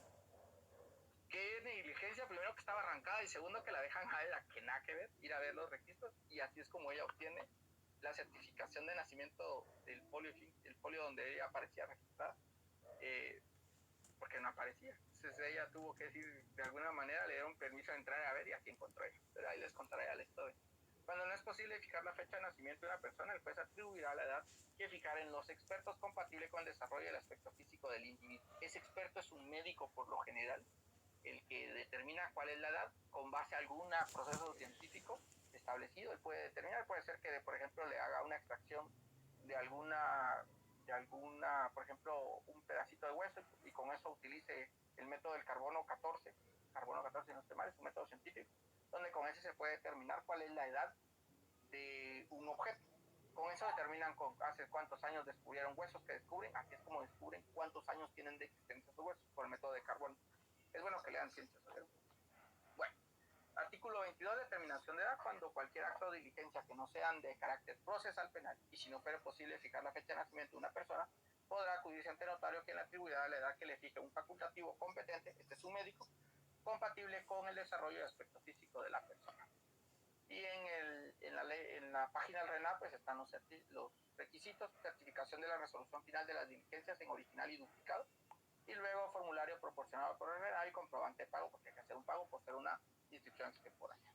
qué negligencia, primero que estaba arrancada y segundo que la dejan a ella, que nada que ver, ir a ver los registros, y así es como ella obtiene la certificación de nacimiento del folio donde ella aparecía registrada, porque no aparecía. Entonces ella tuvo que decir, de alguna manera le dieron permiso de entrar a ver y aquí encontró ella. Pero ahí les contaré la historia. Cuando no es posible fijar la fecha de nacimiento de una persona, el juez atribuirá la edad que fijar en los expertos compatible con el desarrollo del aspecto físico del individuo. Ese experto es un médico por lo general, el que determina cuál es la edad con base a algún proceso científico establecido. Él puede determinar, puede ser que, por ejemplo, le haga una extracción de alguna, por ejemplo, un pedacito de hueso y con eso utilice el método del carbono 14 carbono 14, no estoy mal, es un método científico, donde con ese se puede determinar cuál es la edad de un objeto. Con eso determinan hace cuántos años descubrieron huesos que descubren, así es como descubren cuántos años tienen de existencia esos huesos, por el método de carbono. Es bueno que lean ciencias sociales. Bueno, artículo 22, determinación de edad, cuando cualquier acto o diligencia que no sean de carácter procesal penal, y si no fuera posible fijar la fecha de nacimiento de una persona, podrá acudirse ante notario quien le atribuirá la edad que le fije un facultativo competente, este es un médico, compatible con el desarrollo de aspecto físico de la persona. Y en la página del RENAP pues están los requisitos, certificación de la resolución final de las diligencias en original y duplicado, y luego formulario proporcionado por el RENAP y comprobante de pago, porque hay que hacer un pago por ser una inscripción extemporánea.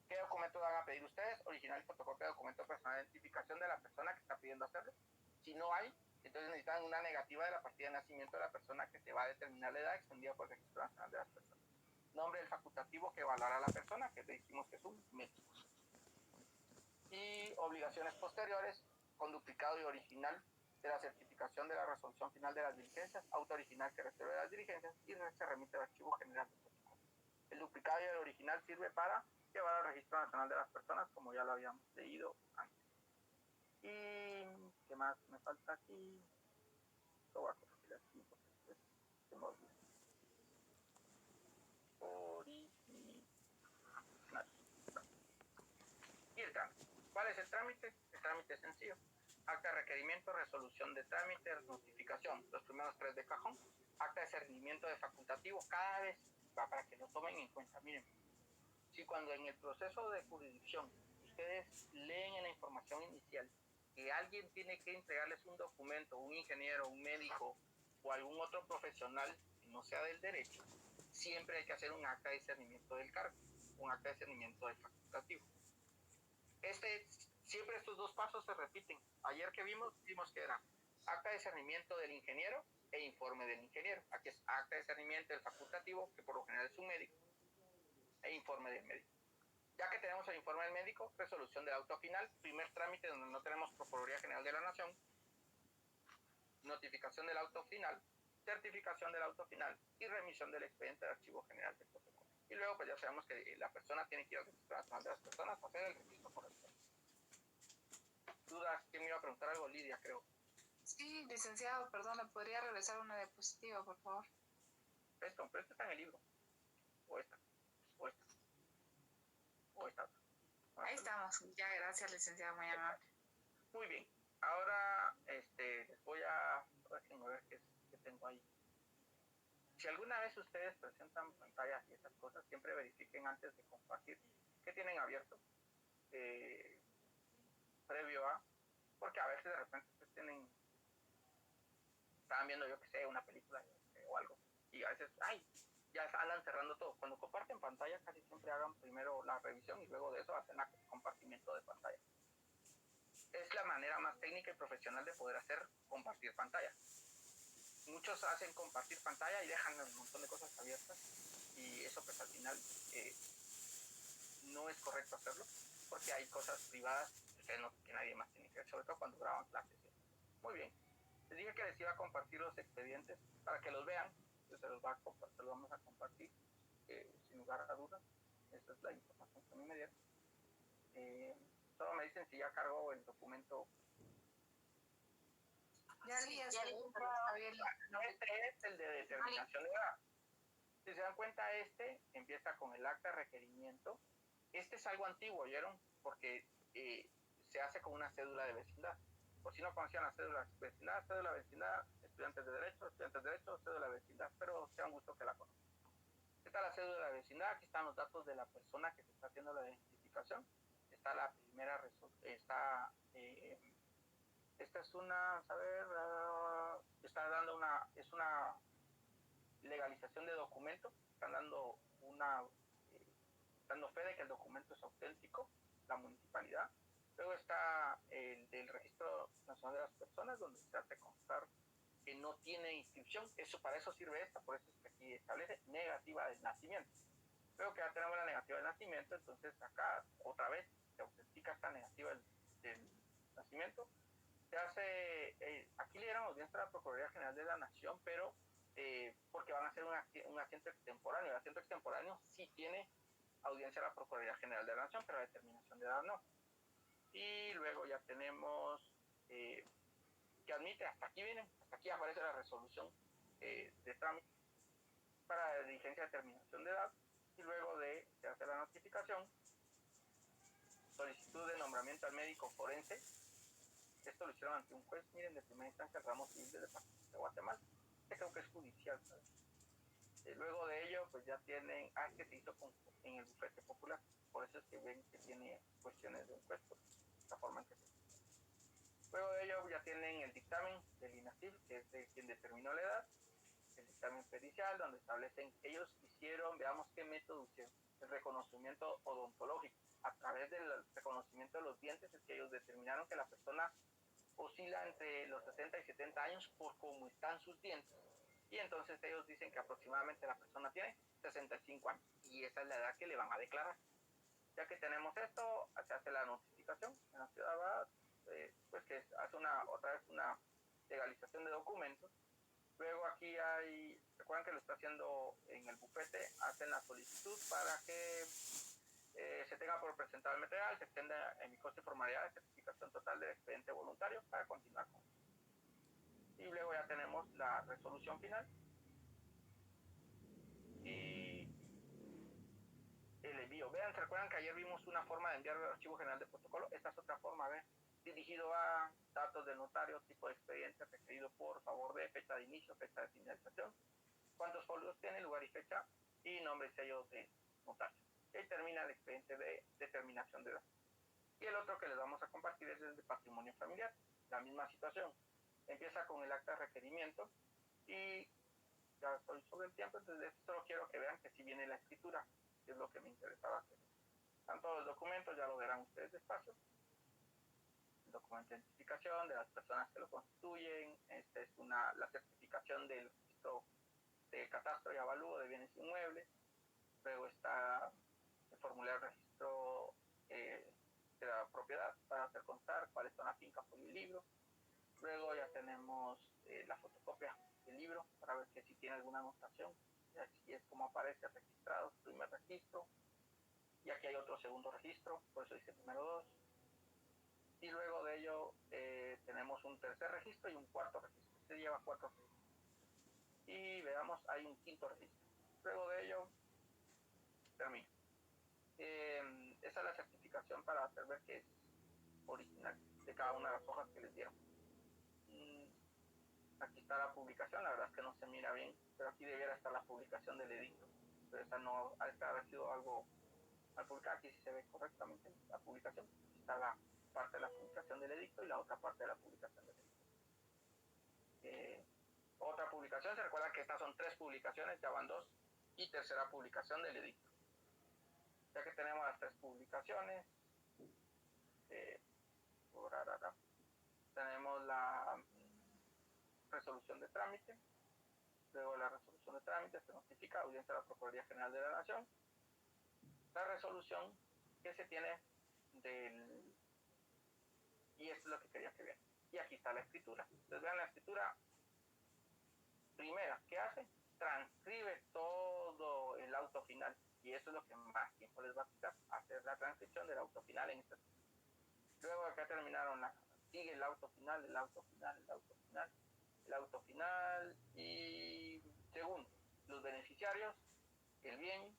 ¿Qué documentos van a pedir ustedes? Original y fotocopia de documento personal de identificación de la persona que está pidiendo hacerlo. Si no hay, entonces necesitan una negativa de la partida de nacimiento de la persona que se va a determinar la edad extendida por el Registro Nacional de las Personas. Nombre del facultativo que evaluará a la persona, que le dijimos que es un médico. Y obligaciones posteriores, con duplicado y original de la certificación de la resolución final de las diligencias, auto original que resuelve las diligencias y se remite al archivo general del protocolo. El duplicado y el original sirve para llevar al Registro Nacional de las Personas, como ya lo habíamos leído antes. Y ¿qué más me falta aquí? Lo voy a corregir aquí porque después se me olvida. Y el trámite. ¿Cuál es el trámite? El trámite es sencillo. Acta de requerimiento, resolución de trámite, notificación, los primeros 3 de cajón. Acta de cernimiento de facultativo, cada vez va para que lo tomen en cuenta. Miren, si cuando en el proceso de jurisdicción ustedes leen en la información inicial que alguien tiene que entregarles un documento, un ingeniero, un médico o algún otro profesional que no sea del derecho, siempre hay que hacer un acta de discernimiento del cargo, un acta de discernimiento del facultativo. Siempre estos dos pasos se repiten. Ayer que vimos que era acta de discernimiento del ingeniero e informe del ingeniero. Aquí es acta de discernimiento del facultativo, que por lo general es un médico, e informe del médico. Ya que tenemos el informe del médico, resolución del auto final, primer trámite donde no tenemos Procuraduría General de la Nación, notificación del auto final, certificación del auto final y remisión del expediente de archivo general del protocolo. Y luego pues ya sabemos que la persona tiene que ir al Registro Nacional de las Personas a hacer el registro correspondiente. ¿Dudas? ¿Quién me iba a preguntar algo? Lidia, creo. Sí, licenciado, perdón, ¿le podría regresar una diapositiva, por favor? Pero esta está en el libro. O esta. Ahí estamos. Ya, gracias, licenciado, muy amable. Muy bien. Ahora les voy a ver qué tengo ahí. Si alguna vez ustedes presentan pantallas y esas cosas, siempre verifiquen antes de compartir qué tienen abierto previo a, porque a veces de repente ustedes estaban viendo, yo que sé, una película o algo, y a veces, ya andan cerrando todo. Cuando comparten pantalla, casi siempre hagan primero la revisión y luego de eso hacen el compartimiento de pantalla. Es la manera más técnica y profesional de poder hacer compartir pantalla. Muchos hacen compartir pantalla y dejan un montón de cosas abiertas, y eso pues al final no es correcto hacerlo, porque hay cosas privadas que nadie más tiene que ver, sobre todo cuando graban clases. Muy bien. Les dije que les iba a compartir los expedientes para que los vean. Se los vamos a compartir sin lugar a dudas. Esa es la información que a mí me dieron. Solo me dicen si ya cargó el documento. Este es el de determinación de edad. Si se dan cuenta, empieza con el acta de requerimiento. Este es algo antiguo, ¿oyeron? Porque se hace con una cédula de vecindad. Por si no conocían la cédula de vecindad, estudiantes de derecho, cédula de vecindad, pero sea un gusto que la conozcan. Está la cédula de vecindad, aquí están los datos de la persona que se está haciendo la identificación. Está la primera, esta es una, es una legalización de documento, están dando dando fe de que el documento es auténtico, la municipalidad. Luego está el del Registro Nacional de las Personas, donde se hace constar que no tiene inscripción. Para eso sirve por eso es que aquí establece negativa del nacimiento. Luego que ya tenemos la negativa del nacimiento, entonces acá otra vez se autentica esta negativa del nacimiento. Se hace, aquí le dieron audiencia a la Procuraduría General de la Nación, pero porque van a hacer un asiento extemporáneo. El asiento extemporáneo sí tiene audiencia a la Procuraduría General de la Nación, pero la determinación de edad no. Y luego ya tenemos que admite, hasta aquí aparece la resolución de trámite para la diligencia de determinación de edad, y luego de hacer la notificación, solicitud de nombramiento al médico forense. Esto lo hicieron ante un juez, miren, de primera instancia, el ramo civil del Departamento de Guatemala. Creo que es judicial, ¿sabes? Luego de ello, pues ya tienen, es que se hizo en el bufete popular, por eso es que ven que tiene cuestiones de un juez, por la forma en que se hizo. Luego de ello ya tienen el dictamen del INACIF, que es de quien determinó la edad, el dictamen pericial, donde establecen, ellos hicieron, veamos qué método hicieron, el reconocimiento odontológico. A través del reconocimiento de los dientes es que ellos determinaron que la persona oscila entre los 60 y 70 años por cómo están sus dientes. Y entonces ellos dicen que aproximadamente la persona tiene 65 años. Y esa es la edad que le van a declarar. Ya que tenemos esto, se hace la notificación en la ciudad, pues que hace otra vez una legalización de documentos. Luego aquí recuerden que lo está haciendo en el bufete, hacen la solicitud para que se tenga por presentado el material, se extienda en mi coste y formalidad de certificación total del expediente voluntario para continuar con esto. Y luego ya tenemos la resolución final y el envío. Vean, ¿se recuerdan que ayer vimos una forma de enviar el archivo general de protocolo? Esta es otra forma, ¿ven? Dirigido a datos del notario, tipo de expediente, requerido por favor de, fecha de inicio, fecha de finalización, cuántos folios tiene, lugar y fecha, y nombre y sello de notario. Y ahí termina el expediente de determinación de edad. Y el otro que les vamos a compartir es el de patrimonio familiar. La misma situación. Empieza con el acta de requerimiento y ya estoy sobre el tiempo, entonces solo quiero que vean que si viene la escritura, que es lo que me interesaba hacer. Están todos los documentos, ya lo verán ustedes despacio. El documento de identificación de las personas que lo constituyen, esta es la certificación del registro de catastro y avalúo de bienes inmuebles. Luego está el formulario de registro de la propiedad para hacer constar cuáles son las fincas por el libro. Luego ya tenemos la fotocopia del libro para ver que si tiene alguna anotación. Y así es como aparece registrado, primer registro. Y aquí hay otro segundo registro, por eso dice número 2. Y luego de ello tenemos un tercer registro y un cuarto registro. Este lleva 4 registros. Y veamos, hay un quinto registro. Luego de ello, termino. Esa es la certificación para hacer ver que es original de cada una de las hojas que les dieron. Aquí está la publicación, la verdad es que no se mira bien, pero aquí debiera estar la publicación del edicto. Pero esa no, esta haber sido algo al publicar. Aquí sí se ve correctamente la publicación. Aquí está la parte de la publicación del edicto y la otra parte de la publicación del edicto. Otra publicación, se recuerda que estas son 3 publicaciones, ya van 2, y tercera publicación del edicto. Ya que tenemos las 3 publicaciones, tenemos la resolución de trámite, luego la resolución de trámite se notifica audiencia a la Procuraduría General de la Nación, la resolución que se tiene y esto es lo que quería que vean, y aquí está la escritura. Entonces vean la escritura primera, ¿qué hace? Transcribe todo el auto final, y eso es lo que más tiempo les va a quitar, hacer la transcripción del auto final en esta. Luego acá terminaron, sigue el auto final, el auto final, el auto final, el auto final, y segundo, los beneficiarios, el bien,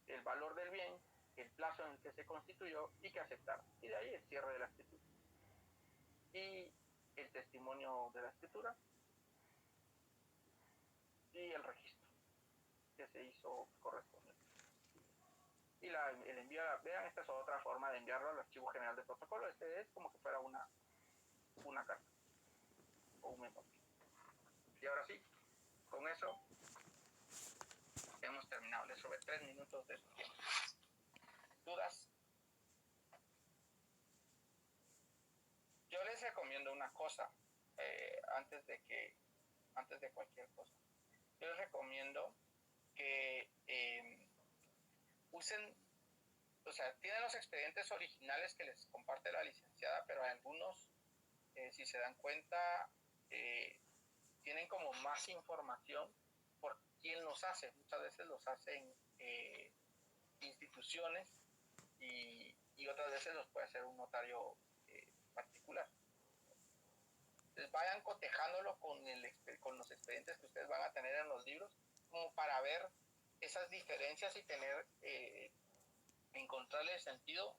el valor del bien, el plazo en el que se constituyó y que aceptaron. Y de ahí el cierre de la escritura. Y el testimonio de la escritura y el registro que se hizo correspondiente. Y el envío, vean, esta es otra forma de enviarlo al archivo general de protocolo. Este es como que fuera una carta o un memoria. Y ahora sí, con eso hemos terminado. Les robé 3 minutos de su tiempo. ¿Dudas? Yo les recomiendo una cosa antes de cualquier cosa. Yo les recomiendo que usen, o sea, tienen los expedientes originales que les comparte la licenciada, pero hay algunos, si se dan cuenta, tienen como más información por quién los hace. Muchas veces los hacen instituciones y otras veces los puede hacer un notario particular. Entonces vayan cotejándolo con los expedientes que ustedes van a tener en los libros, como para ver esas diferencias y encontrarle sentido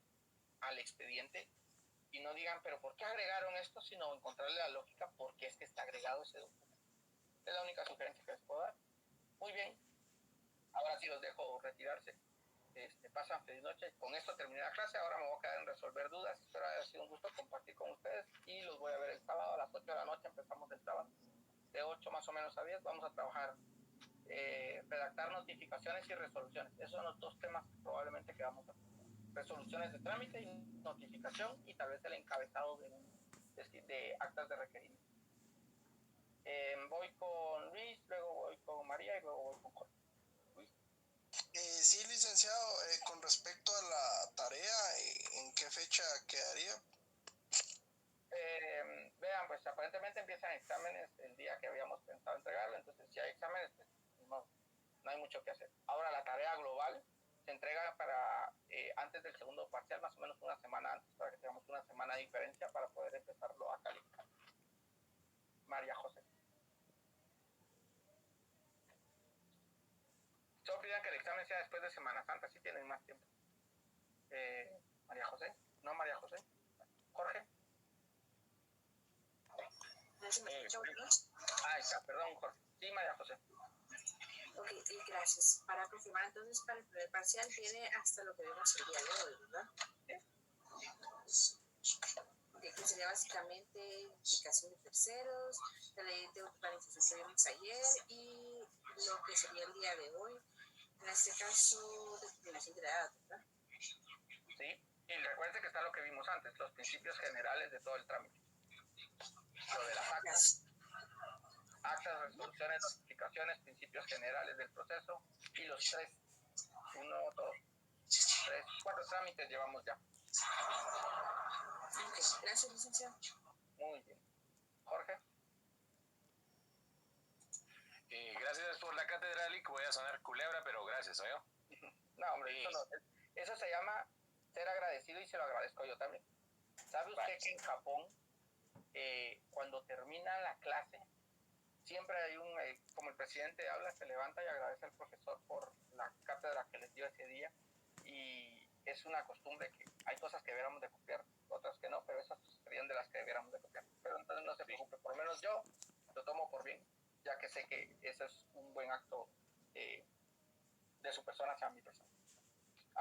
al expediente, y no digan, pero ¿por qué agregaron esto? Sino encontrarle la lógica por qué es que está agregado ese documento. Es la única sugerencia que les puedo dar. Muy bien, ahora sí los dejo retirarse. Pasan feliz noche. Con esto terminé la clase. Ahora me voy a quedar en resolver dudas. Espero haya sido un gusto compartir con ustedes y los voy a ver el sábado a las 8 de la noche. Empezamos el sábado de 8 más o menos a 10. Vamos a trabajar redactar notificaciones y resoluciones. Esos son los dos temas probablemente que vamos a hacer. Resoluciones de trámite y notificación, y tal vez el encabezado de actas de requerimiento. Voy con Luis, luego voy con María y luego voy con Jorge. Sí, licenciado, con respecto a la tarea, ¿en qué fecha quedaría? Vean, pues aparentemente empiezan exámenes el día que habíamos pensado entregarlo, entonces si hay exámenes, pues no hay mucho que hacer. Ahora la tarea global se entrega para antes del segundo parcial, más o menos una semana antes, para que tengamos una semana de diferencia para poder empezarlo a calificar. María José. Solo pidan que el examen sea después de Semana Santa, así tienen más tiempo. María José. No, María José. Jorge. Perdón, Jorge. Sí, María José. Ok, gracias. Para confirmar, entonces, para el primer parcial viene hasta lo que vemos el día de hoy, ¿verdad? Sí. Ok, que sería básicamente implicación de terceros, la ley de urbanización que vimos ayer y lo que sería el día de hoy, en este caso, discriminación de la edad, ¿verdad? Sí, y recuerden que está lo que vimos antes, los principios generales de todo el trámite. Lo de las actas, resoluciones, notificaciones, principios generales del proceso y los 4 trámites llevamos ya. Ok, gracias, licenciado. Muy bien. Jorge. Gracias por la cátedra, Lick. Voy a sonar culebra, pero gracias, ¿oyó? No, hombre, eso se llama ser agradecido y se lo agradezco yo también. ¿Sabe usted que en Japón, cuando termina la clase, siempre hay como el presidente habla, se levanta y agradece al profesor por la cátedra que les dio ese día, y es una costumbre que hay cosas que deberíamos de copiar, otras que no, pero esas serían de las que deberíamos de copiar. Pero entonces no se preocupe, por lo menos yo lo tomo por bien, ya que sé que ese es un buen acto de su persona hacia mi persona.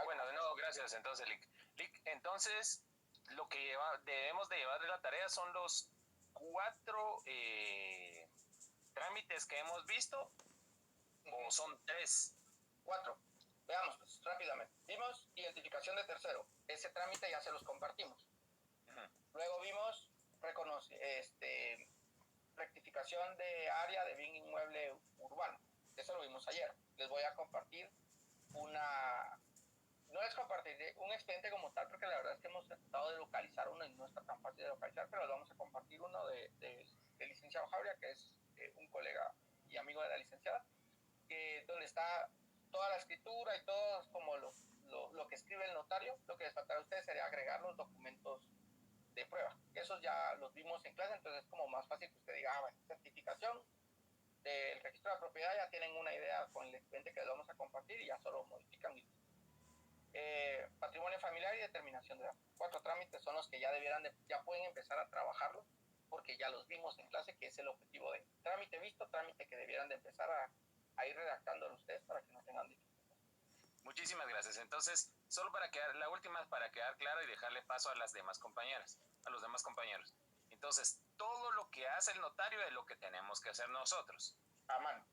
Bueno, de nuevo, gracias entonces, Lick. Lick, entonces, lo que debemos de llevar de la tarea son los 4 trámites que hemos visto, o son 3. 4. Veamos pues, rápidamente. Vimos identificación de tercero. Ese trámite ya se los compartimos. Luego vimos rectificación de área de bien inmueble urbano. Eso lo vimos ayer. Les voy a compartir no les compartiré un expediente como tal, porque la verdad es que hemos tratado de localizar uno y no está tan fácil de localizar, pero les vamos a compartir uno del licenciado Jauria, que es un colega y amigo de la licenciada, donde está toda la escritura y todo como lo que escribe el notario. Lo que les faltará a ustedes sería agregar los documentos de prueba. Esos ya los vimos en clase, entonces es como más fácil que usted diga, bueno, certificación del registro de la propiedad, ya tienen una idea con el expediente que les vamos a compartir y ya solo modifican. Patrimonio familiar y determinación de edad. 4 trámites son los que ya pueden empezar a trabajarlos, porque ya los vimos en clase, que es el objetivo de trámite visto, trámite que debieran de empezar a ir redactándolo ustedes para que no tengan dificultades. Muchísimas gracias. Entonces, solo la última para quedar claro y dejarle paso a los demás compañeros. Entonces, todo lo que hace el notario es lo que tenemos que hacer nosotros. A mano.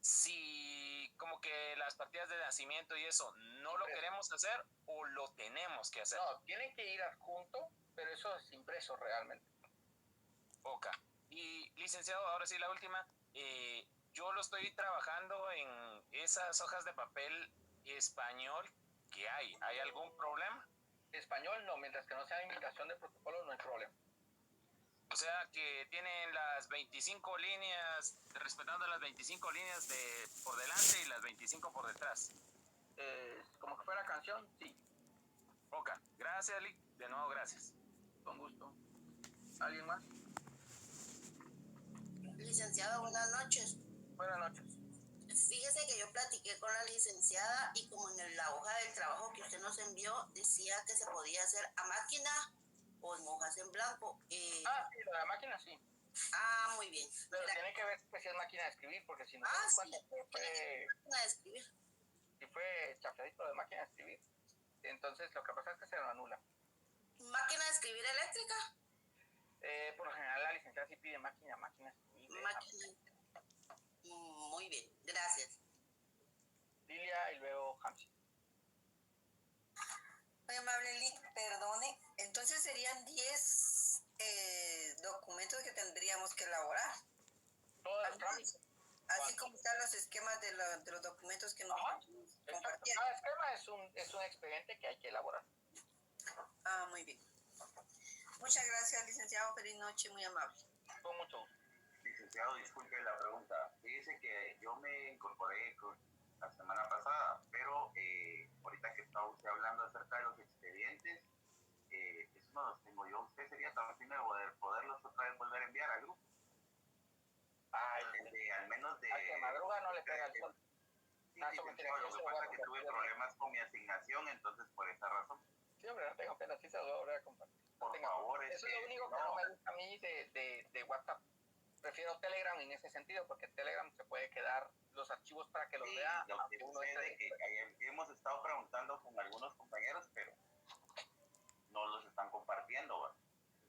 Si como que las partidas de nacimiento y eso no lo queremos hacer, o lo tenemos que hacer. No, tienen que ir adjunto, pero eso es impreso realmente. Ok. Y licenciado, ahora sí la última. Yo lo estoy trabajando en esas hojas de papel español que hay. ¿Hay algún problema? Español no, mientras que no sea invitación de protocolo no hay problema. O sea que tienen las 25 líneas, respetando las 25 líneas por delante y las 25 por detrás. Como que fuera canción, sí. Ok, gracias, Lick. De nuevo, gracias. Con gusto. ¿Alguien más? Licenciado, buenas noches. Buenas noches. Fíjese que yo platiqué con la licenciada y como en la hoja del trabajo que usted nos envió decía que se podía hacer a máquina o en hojas en blanco. Sí, la máquina sí. Ah, muy bien. Pero tiene que ver si es máquina de escribir, porque si no sí, fue máquina de escribir. Si fue chafladito de máquina de escribir, entonces lo que pasa es que se lo anula. ¿Máquina de escribir eléctrica? Por lo general la licenciada sí pide máquina de escribir. Máquina. Muy bien, gracias. Lilia y luego Hamsi. Muy amable, Lick, perdone. Entonces serían 10 documentos que tendríamos que elaborar. Todos los trámites. Así como están los esquemas de los documentos que nos compartieron. Cada esquema es un expediente que hay que elaborar. Ah, muy bien. Muchas gracias, licenciado. Feliz noche, muy amable. Con mucho gusto. Licenciado, disculpe la pregunta. Fíjese que yo me incorporé la semana pasada, pero ahorita que estaba usted hablando acerca de los expedientes, eso no los tengo yo. ¿Usted sería tan fino de poderlos otra vez volver a enviar al grupo? Al menos de... Al que madruga no le pega el sol. Sí, lo que pasa es que tuve problemas con mi asignación, entonces por esa razón. Sí, hombre, no tengo pena, sí se lo voy a volver a compartir. Por favor, eso es lo único que no me gusta a mí de WhatsApp. Prefiero Telegram en ese sentido, porque en Telegram se puede quedar los archivos para que los vea. Lo que sucede que hemos estado preguntando con algunos compañeros, pero no los están compartiendo, ¿verdad?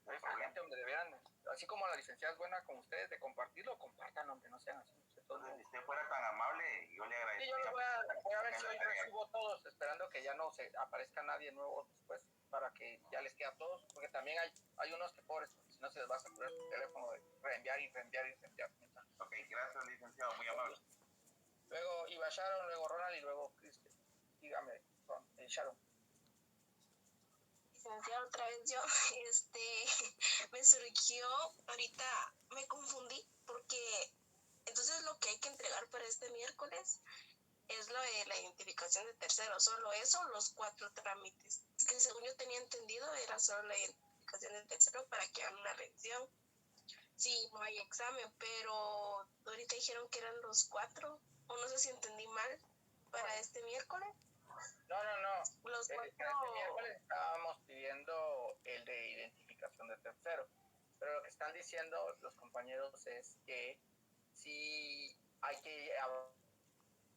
Esa gente, hombre, deberían, así como la licenciada es buena con ustedes de compartirlo, compartan, hombre, no sean así. Entonces, si usted fuera tan amable, yo le agradecería. Sí, yo voy a ver si hoy recibo todos, esperando que ya no se aparezca nadie nuevo después, para que ya les quede a todos, porque también hay unos que pobres, porque si no se les va a saturar su teléfono de reenviar y reenviar y reenviar mensajes. Ok, gracias, licenciado, muy amable. Luego iba Sharon, luego Ronald y luego Cristian. Dígame, Sharon. Licenciado, otra vez yo, me surgió, ahorita me confundí, porque entonces lo que hay que entregar para este miércoles es lo de la identificación de terceros, solo eso, los 4 trámites. Es que según yo tenía entendido, era solo la identificación de tercero para que hagan la revisión. Sí, no hay examen, pero ahorita dijeron que eran los 4, o no sé si entendí mal, para este miércoles. No. Los 4... Este miércoles estábamos pidiendo el de identificación de tercero, pero lo que están diciendo los compañeros es que si hay que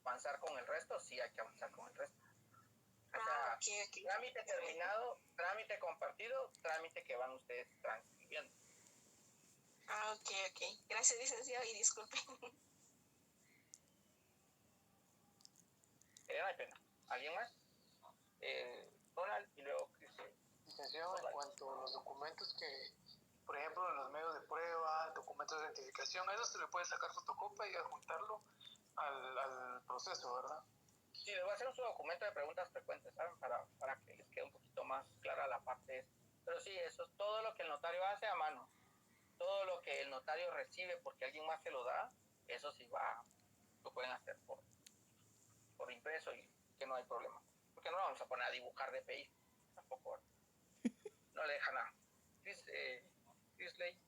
avanzar con el resto, sí hay que avanzar con el resto. O sea, okay. Trámite terminado, trámite compartido, trámite que van ustedes transcribiendo. Ok. Gracias, licenciado, y disculpen. No hay pena. ¿Alguien más? Ronald y luego Cristian. Licenciado, en cuanto a los documentos que, por ejemplo, los medios de prueba, documentos de identificación, eso se le puede sacar fotocopia y adjuntarlo al proceso, ¿verdad? Sí, les voy a hacer un documento de preguntas frecuentes, ¿saben? Para que les quede un poquito más clara la parte esta. Pero sí, eso es todo lo que el notario hace a mano. Todo lo que el notario recibe porque alguien más se lo da, eso sí lo pueden hacer por impreso y que no hay problema. Porque no vamos a poner a dibujar DPI, tampoco. No le dejan nada. Crisley.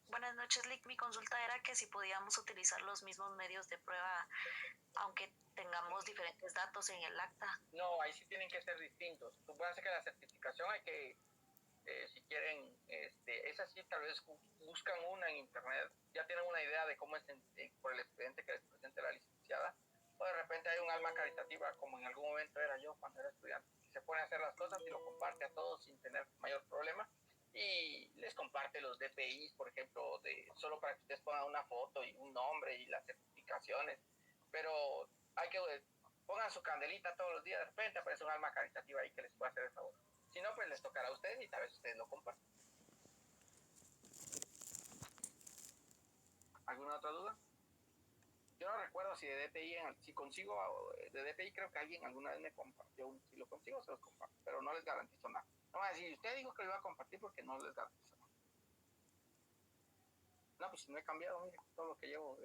Buenas noches, Lick. Mi consulta era que si podíamos utilizar los mismos medios de prueba, aunque tengamos diferentes datos en el acta. No, ahí sí tienen que ser distintos. Supongo que la certificación hay que, si quieren, esa sí tal vez buscan una en internet, ya tienen una idea de cómo es por el expediente que les presente la licenciada, o de repente hay un alma caritativa, como en algún momento era yo cuando era estudiante, que se pone a hacer las cosas y lo comparte a todos sin tener mayor problema, y les comparte los DPIs, por ejemplo, solo para que ustedes pongan una foto y un nombre y las certificaciones, pero hay que pongan su candelita todos los días, de repente aparece un alma caritativa ahí que les puede hacer el favor. Si no, pues les tocará a ustedes y tal vez ustedes lo compartan. ¿Alguna otra duda? Yo no recuerdo si de DPI, si consigo de DPI, creo que alguien alguna vez me compartió uno. Si lo consigo, se los comparto, pero no les garantizo nada. No van a decir, usted dijo que lo iba a compartir porque no les garantizo nada. pues si no he cambiado, mire, todo lo que llevo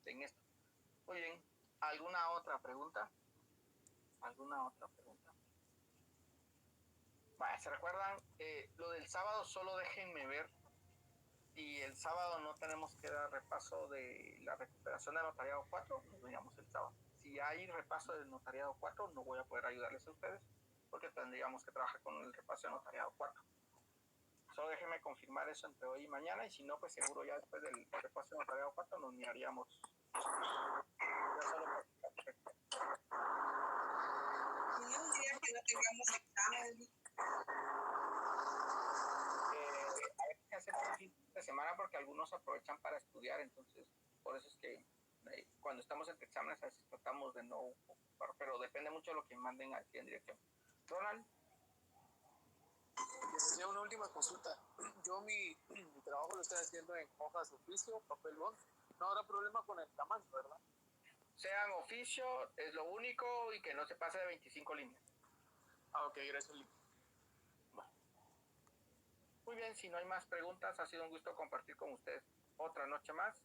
en esto. Muy bien, ¿alguna otra pregunta? ¿Alguna otra pregunta? Vale, ¿se recuerdan? Lo del sábado, solo déjenme ver. Y el sábado no tenemos que dar repaso de la recuperación de notariado 4, nos veamos el sábado. Si hay repaso del notariado 4, no voy a poder ayudarles a ustedes, porque tendríamos que trabajar con el repaso de notariado 4. Solo déjenme confirmar eso entre hoy y mañana, y si no, pues seguro ya después del repaso de notariado 4 nos miraríamos. Ya solo ¿Tiene un día que no tengamos examen? Hay que hacer un fin de semana porque algunos aprovechan para estudiar, entonces por eso es que cuando estamos entre exámenes a veces tratamos de no ocupar, pero depende mucho de lo que manden aquí en dirección. Ronald. Sería una última consulta. Yo mi trabajo lo estoy haciendo en hojas de oficio, papel bond. No habrá problema con el tamaño, ¿verdad? Sean oficio, es lo único, y que no se pase de 25 líneas. Ah, ok, gracias. Bueno. Muy bien, si no hay más preguntas, ha sido un gusto compartir con ustedes otra noche más.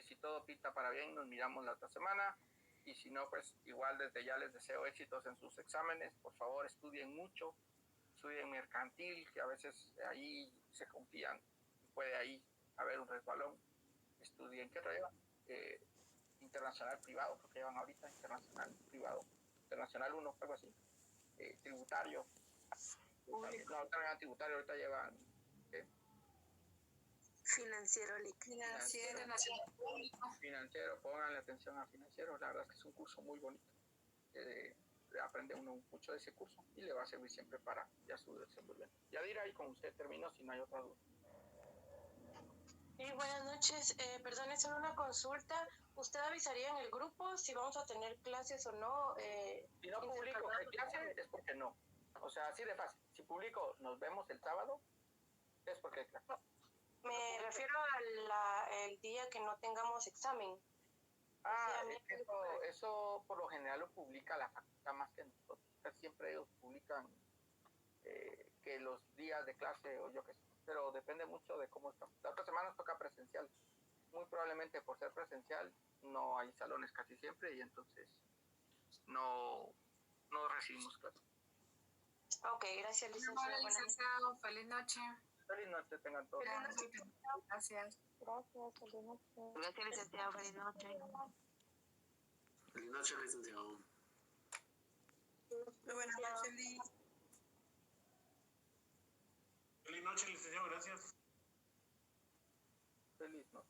Si todo pinta para bien, nos miramos la otra semana. Y si no, pues igual desde ya les deseo éxitos en sus exámenes. Por favor, estudien mucho. Estudien mercantil, que a veces ahí se confían. Puede ahí haber un resbalón. Estudien, ¿qué otra llevan? Internacional privado, creo que llevan ahorita. Internacional privado. Internacional 1, algo así. Tributario. No, ahorita llevan tributario, ahorita llevan... Financiero líquido. Financiero, pónganle atención a financiero, la verdad es que es un curso muy bonito. Aprende uno mucho de ese curso y le va a servir siempre para ya su desenvolvimiento. Yadira, y con usted termino si no hay otra duda. Buenas noches, perdón, solo una consulta. ¿Usted avisaría en el grupo si vamos a tener clases o no? Si no publico que hay clase, es porque no. O sea, así de fácil. Si publico, nos vemos el sábado, es porque hay clase. Me refiero al día que no tengamos examen. Ah, eso por lo general lo publica la facultad más que nosotros. Casi siempre ellos publican que los días de clase o yo qué sé. Pero depende mucho de cómo estamos. La otra semana nos toca presencial. Muy probablemente por ser presencial no hay salones casi siempre y entonces no recibimos clases. Ok, gracias, licenciado. Hola, licenciado. Feliz noche. Feliz noche, tengan todos. Gracias. Gracias, feliz noche. Gracias, licenciado. Feliz noche. Feliz noche, licenciado. Muy buenas noches, Liz. Feliz noche, licenciado, gracias. Feliz noche.